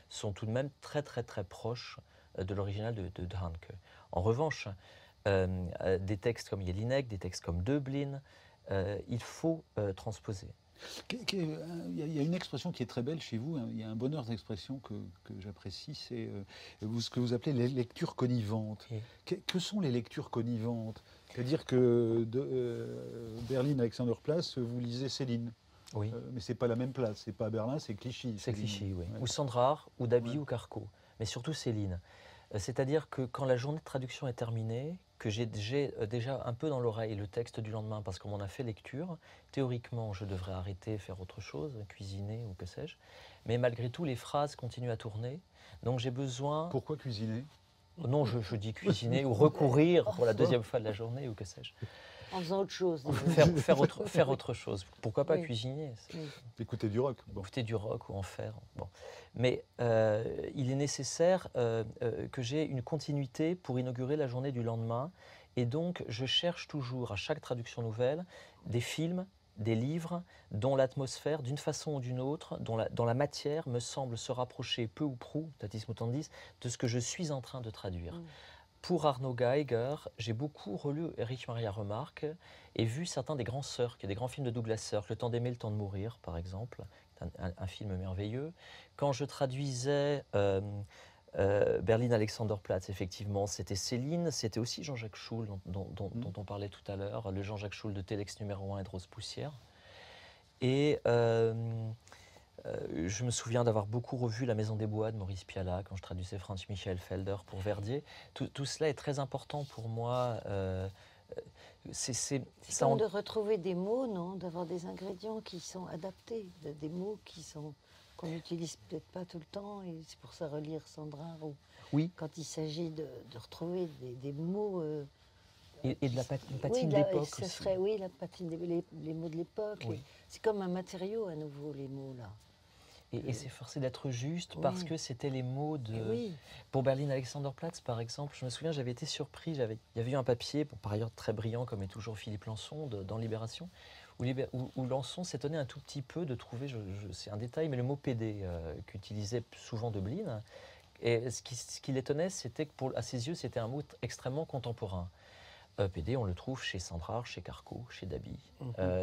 sont tout de même très très très proches de l'original de Handke. En revanche, des textes comme Jelinek, des textes comme Döblin, il faut transposer. Il y a une expression qui est très belle chez vous, il y a un bonheur d'expression que j'apprécie, c'est ce que vous appelez les lectures connivantes. Que sont les lectures connivantes? C'est-à-dire que de Berlin-Alexanderplatz, vous lisez Céline. Oui. Mais ce n'est pas la même place, c'est pas Berlin, c'est Clichy. C'est Clichy, oui. Ouais. Ou Sandrard, ou Dabi, ou Carco. Mais surtout Céline. C'est-à-dire que quand la journée de traduction est terminée, que j'ai déjà un peu dans l'oreille le texte du lendemain parce qu'on m'en a fait lecture. Théoriquement, je devrais arrêter, faire autre chose, cuisiner ou que sais-je. Mais malgré tout, les phrases continuent à tourner. Donc j'ai besoin... Pourquoi cuisiner? Non, je dis cuisiner ou recourir pour la deuxième fois de la journée ou que sais-je. En faisant autre chose. Faire autre chose. Pourquoi pas cuisiner? Écouter du rock. Bon. Écouter du rock ou en faire. Bon. Mais il est nécessaire que j'ai une continuité pour inaugurer la journée du lendemain. Et donc, je cherche toujours, à chaque traduction nouvelle, des films, des livres dont l'atmosphère, d'une façon ou d'une autre, dont la matière me semble se rapprocher peu ou prou, tatis mutandis, de ce que je suis en train de traduire. Pour Arno Geiger, j'ai beaucoup relu Erich Maria Remarque et vu certains des grands Sirk, des grands films de Douglas Sirk, Le temps d'aimer, le temps de mourir, par exemple, un film merveilleux. Quand je traduisais Berlin Alexanderplatz, effectivement, c'était Céline, c'était aussi Jean-Jacques Schul, dont on parlait tout à l'heure, le Jean-Jacques Schul de Telex numéro 1 et de Rose Poussière. Et je me souviens d'avoir beaucoup revu La Maison des Bois de Maurice Pialat quand je traduisais Franz Michael Felder pour Verdier. Tout cela est très important pour moi. C'est comme de retrouver des mots, non? D'avoir des ingrédients qui sont adaptés, des mots qu'on n'utilise peut-être pas tout le temps, et c'est pour ça relire Sandra, oui. Quand il s'agit de retrouver des mots... et de la patine d'époque aussi. Oui, la patine, les mots de l'époque. Oui. C'est comme un matériau à nouveau, les mots là. Et c'est forcé d'être juste parce que c'était les mots de... Pour Berlin Alexanderplatz, par exemple, je me souviens, j'avais été surpris, il y avait eu un papier, par ailleurs très brillant, comme est toujours Philippe Lançon, dans Libération, où Lançon s'étonnait un tout petit peu de trouver, c'est un détail, mais le mot PD qu'utilisait souvent Döblin. Et ce qui l'étonnait, c'était que à ses yeux, c'était un mot extrêmement contemporain. PD, on le trouve chez Sandrard, chez Carco, chez Dabi.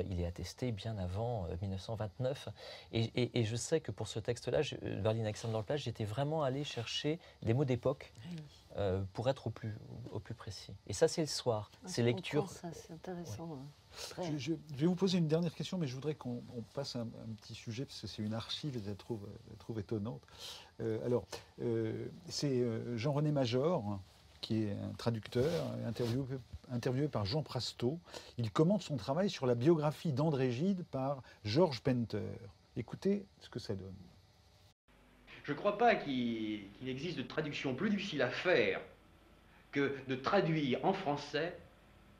Il est attesté bien avant 1929. Et je sais que pour ce texte-là, Berlin Alexanderplatz, j'étais vraiment allé chercher des mots d'époque pour être au plus précis. Et ça, c'est le soir. C'est lecture. C'est intéressant. Ouais. Je vais vous poser une dernière question, mais je voudrais qu'on passe un petit sujet, parce que c'est une archive et je la trouve étonnante. C'est Jean-René Major, qui est un traducteur, interviewé par Jean Prasto. Il commente son travail sur la biographie d'André Gide par Georges Penter. Écoutez ce que ça donne. Je ne crois pas qu'il existe de traduction plus difficile à faire que de traduire en français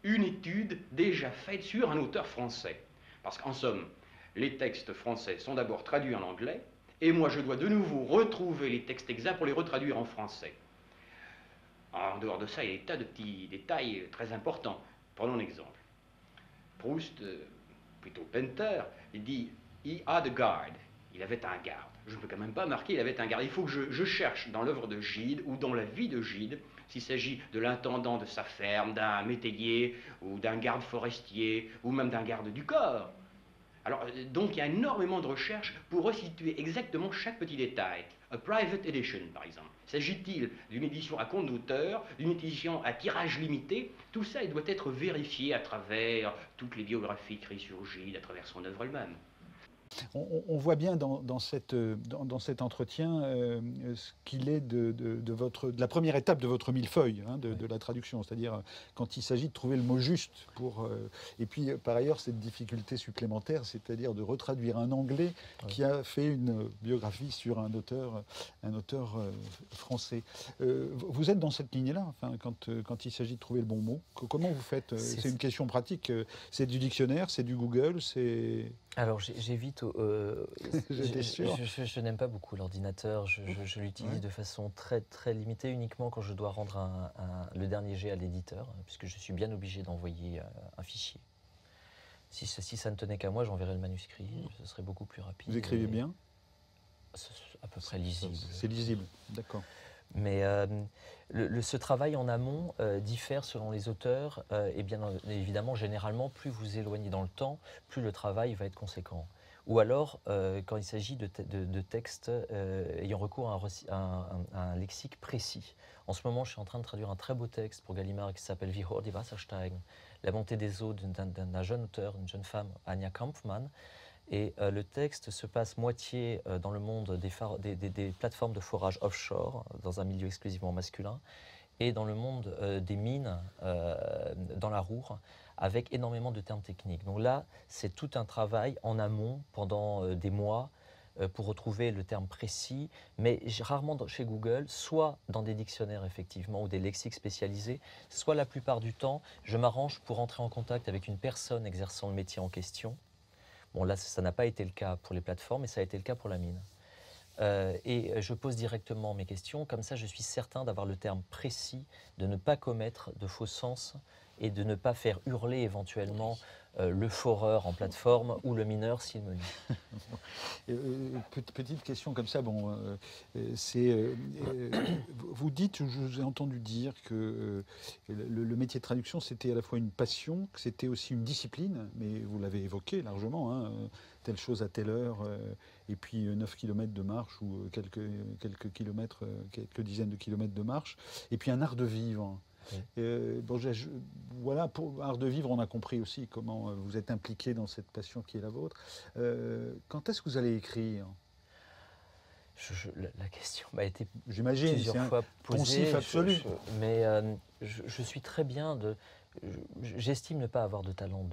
une étude déjà faite sur un auteur français. Parce qu'en somme, les textes français sont d'abord traduits en anglais, et moi je dois de nouveau retrouver les textes exacts pour les retraduire en français. En dehors de ça, il y a des tas de petits détails très importants. Prenons un exemple. Proust, plutôt Penter, il dit « He had a guard ». Il avait un garde. Je ne peux quand même pas marquer « il avait un garde ». Il faut que je cherche dans l'œuvre de Gide ou dans la vie de Gide, s'il s'agit de l'intendant de sa ferme, d'un métayer ou d'un garde forestier ou même d'un garde du corps. Alors, donc, il y a énormément de recherches pour resituer exactement chaque petit détail. A private edition, par exemple. S'agit-il d'une édition à compte d'auteur, d'une édition à tirage limité? Tout ça, il doit être vérifié à travers toutes les biographies écrites sur Gide, à travers son œuvre elle-même. On voit bien dans cet entretien ce qu'il est de la première étape de votre millefeuille, de la traduction, c'est-à-dire quand il s'agit de trouver le mot juste et puis par ailleurs cette difficulté supplémentaire, c'est-à-dire de retraduire un Anglais qui a fait une biographie sur un auteur français. Vous êtes dans cette lignée-là, quand il s'agit de trouver le bon mot. Comment vous faites? C'est une question pratique. C'est du dictionnaire, c'est du Google, c'est... Alors j'évite, je n'aime pas beaucoup l'ordinateur, je l'utilise de façon très, très limitée, uniquement quand je dois rendre le dernier jet à l'éditeur, puisque je suis bien obligé d'envoyer un fichier. Si ça ne tenait qu'à moi, j'enverrais le manuscrit, ce serait beaucoup plus rapide. Vous écrivez bien? À peu près lisible. C'est lisible, d'accord. Mais ce travail en amont diffère selon les auteurs et bien évidemment, généralement, plus vous éloignez dans le temps, plus le travail va être conséquent. Ou alors, quand il s'agit de textes ayant recours à un lexique précis. En ce moment, je suis en train de traduire un très beau texte pour Gallimard qui s'appelle Wie hoch die Wassersteigen, la montée des eaux d'un jeune auteur, d'une jeune femme, Anja Kampfmann. Et le texte se passe moitié dans le monde des plateformes de forage offshore, dans un milieu exclusivement masculin, et dans le monde des mines, dans la Roure, avec énormément de termes techniques. Donc là, c'est tout un travail en amont pendant des mois pour retrouver le terme précis, mais rarement chez Google, soit dans des dictionnaires effectivement ou des lexiques spécialisés, soit la plupart du temps, je m'arrange pour entrer en contact avec une personne exerçant le métier en question. Bon là, ça n'a pas été le cas pour les plateformes, mais ça a été le cas pour la mine. Et je pose directement mes questions, comme ça je suis certain d'avoir le terme précis, de ne pas commettre de faux sens et de ne pas faire hurler éventuellement le foreur en plateforme ou le mineur s'il me lit. Petite question comme ça, bon, vous dites, je vous ai entendu dire que le métier de traduction c'était à la fois une passion, que c'était aussi une discipline, mais vous l'avez évoqué largement, hein, telle chose à telle heure, et puis 9 km de marche ou quelques kilomètres, quelques dizaines de kilomètres de marche, et puis un art de vivre. Bon, voilà, pour art de vivre, on a compris aussi comment vous êtes impliqué dans cette passion qui est la vôtre. Quand est-ce que vous allez écrire? La question m'a été plusieurs fois posée. Poncif absolu. Mais je suis très bien de... J'estime ne pas avoir de talent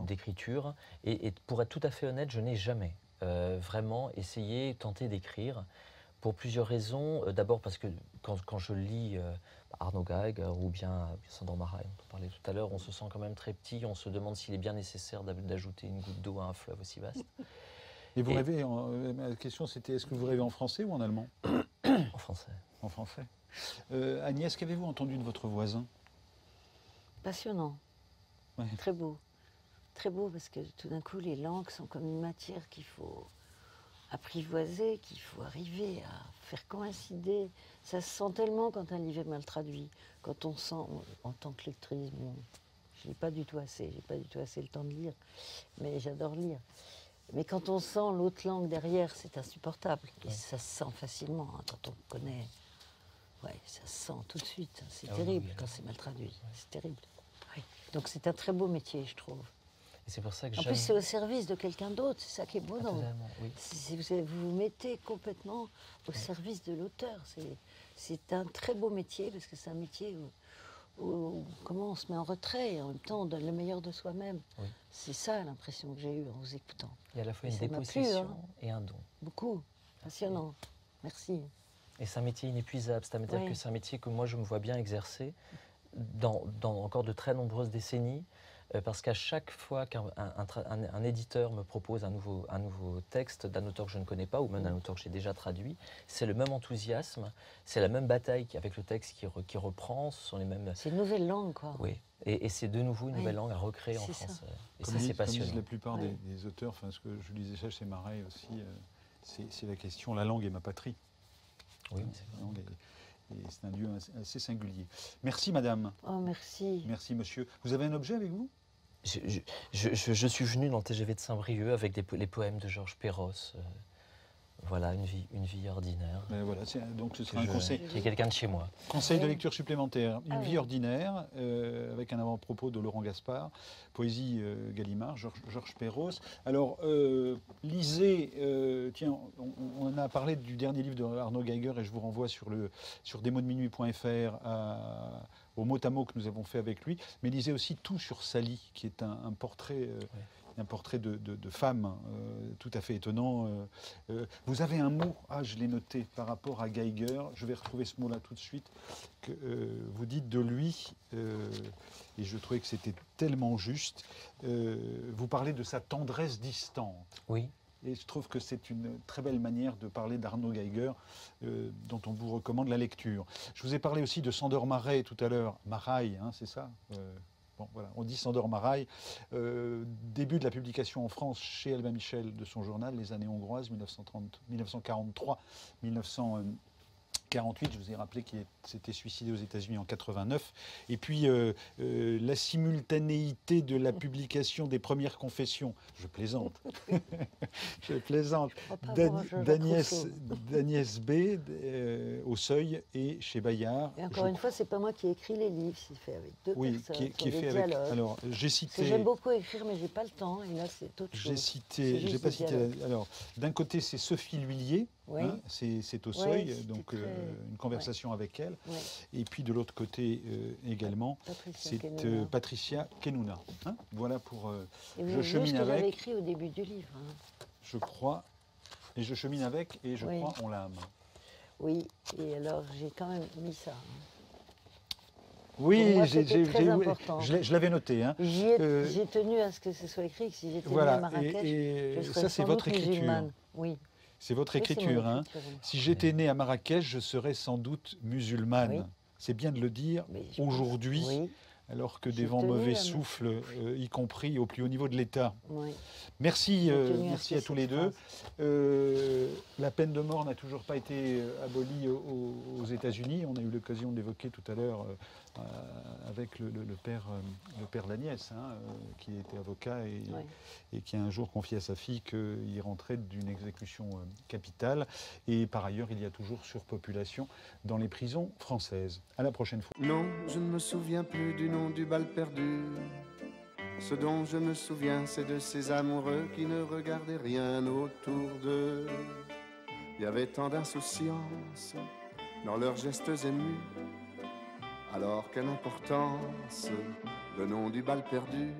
d'écriture. Et pour être tout à fait honnête, je n'ai jamais vraiment essayé, tenté d'écrire. Pour plusieurs raisons. D'abord parce que quand je lis Arnaud Geiger ou bien Sandor Maray, on en parlait tout à l'heure, on se sent quand même très petit, on se demande s'il est bien nécessaire d'ajouter une goutte d'eau à un fleuve aussi vaste. Et vous rêvez, ma question c'était, est-ce que vous rêvez en français ou en allemand? En français. En français. Agnès, qu'avez-vous entendu de votre voisin? Passionnant. Ouais. Très beau. Très beau parce que tout d'un coup, les langues sont comme une matière qu'il faut apprivoiser, qu'il faut arriver à faire coïncider. Ça se sent tellement quand un livre est mal traduit. Quand on sent, en tant que lectrice, bon, je lis pas du tout assez, j'ai pas du tout assez le temps de lire, mais j'adore lire. Mais quand on sent l'autre langue derrière, c'est insupportable. Et ça se sent facilement, hein, quand on connaît. Ouais, ça se sent tout de suite. C'est terrible quand c'est mal traduit. C'est terrible. Ouais. Donc c'est un très beau métier, je trouve. Et c'est pour ça que en plus, c'est au service de quelqu'un d'autre. C'est ça qui est beau. Oui. Vous vous mettez complètement au service de l'auteur. C'est un très beau métier parce que c'est un métier où comment on se met en retrait et en même temps on donne le meilleur de soi-même. Oui. C'est ça l'impression que j'ai eue en vous écoutant. Il y a à la fois une dépossession et un don. Beaucoup. Passionnant. Merci. Et c'est un métier inépuisable. C'est-à-dire que c'est un métier que moi je me vois bien exercer dans encore de très nombreuses décennies. Parce qu'à chaque fois qu'un éditeur me propose un nouveau texte d'un auteur que je ne connais pas ou même d'un auteur que j'ai déjà traduit, c'est le même enthousiasme, c'est la même bataille avec le texte qui reprend, ce sont les mêmes... C'est une nouvelle langue, quoi. Oui, et c'est de nouveau une nouvelle langue à recréer en français. Et ça, c'est passionnant. Comme disent la plupart des auteurs, enfin, ce que je disais ça chez Marais aussi, c'est la question, la langue est ma patrie. Oui, c'est un lieu assez singulier. Merci, madame. Oh, merci. Merci, monsieur. Vous avez un objet avec vous? Je suis venu dans le TGV de Saint-Brieuc avec les poèmes de Georges Perros. Voilà, une vie ordinaire. Voilà, donc ce sera un conseil. Qui est quelqu'un de chez moi. Conseil de lecture supplémentaire. Une vie ordinaire, avec un avant-propos de Laurent Gaspard. Poésie Gallimard, Georges Perros. Alors, lisez, tiens, on en a parlé du dernier livre de Arnaud Geiger et je vous renvoie sur desmotsdeminuit.fr au mot à mot que nous avons fait avec lui. Mais lisez aussi Tout sur Sally, qui est un portrait... un portrait de femme tout à fait étonnant. Vous avez un mot, je l'ai noté, par rapport à Geiger, je vais retrouver ce mot-là tout de suite, que vous dites de lui, et je trouvais que c'était tellement juste, vous parlez de sa tendresse distante. Oui. Et je trouve que c'est une très belle manière de parler d'Arnaud Geiger, dont on vous recommande la lecture. Je vous ai parlé aussi de Sandor Maray tout à l'heure. Maray, hein, c'est ça bon, voilà, on dit Sandor Maray. Début de la publication en France chez Albin Michel de son journal, Les années hongroises, 1943-1948. Je vous ai rappelé qu'il s'était suicidé aux États-Unis en 89. Et puis la simultanéité de la publication des premières confessions. Je plaisante. Je plaisante. D'Agnès B. Au Seuil et chez Bayard. Et encore une fois, c'est pas moi qui ai écrit les livres, c'est fait avec deux personnes. Qui est fait avec. Alors, j'ai cité. J'aime beaucoup écrire, mais j'ai pas le temps. Et là, c'est autre chose. J'ai pas cité. Alors, d'un côté, c'est Sophie L'Huillier. Oui. Hein, c'est au Ouais, seuil, c'était donc très- une conversation avec elle. Ouais. Et puis de l'autre côté également, Patricia c'est Kenuna. Patricia Kenuna. Hein, voilà pour Et vous Je avez vu ce chemine que j'avais avec, écrit au début du livre. Hein. je crois, et je chemine avec, et je Oui. crois en l'âme. Oui, et alors j'ai quand même mis ça. Hein. Pour Oui, moi, c'était très oui, important. je l'avais noté. Hein. J'ai tenu à ce que ce soit écrit, que si j'étais née voilà, à Marrakech, et je serais ça, c'est sans votre doute écriture. musulmane. Oui. C'est votre Oui, c'est mon écriture. Hein. écriture, oui. Si j'étais né à Marrakech, je serais sans doute musulmane. Oui. C'est bien de le dire aujourd'hui, oui. alors que des J'ai vents tenu mauvais à me- soufflent, y compris au plus haut niveau de l'État. Oui. Merci, J'ai tenu à merci ce à que tous cette les deux. La peine de mort n'a toujours pas été abolie aux États-Unis. On a eu l'occasion d'évoquer tout à l'heure avec le père d'Agnès, hein, qui était avocat et qui a un jour confié à sa fille qu'il rentrait d'une exécution capitale. Et par ailleurs, il y a toujours surpopulation dans les prisons françaises. À la prochaine fois. Non, je ne me souviens plus du nom du bal perdu. Ce dont je me souviens, c'est de ces amoureux qui ne regardaient rien autour d'eux. Il y avait tant d'insouciance dans leurs gestes émus. Alors quelle importance, le nom du bal perdu.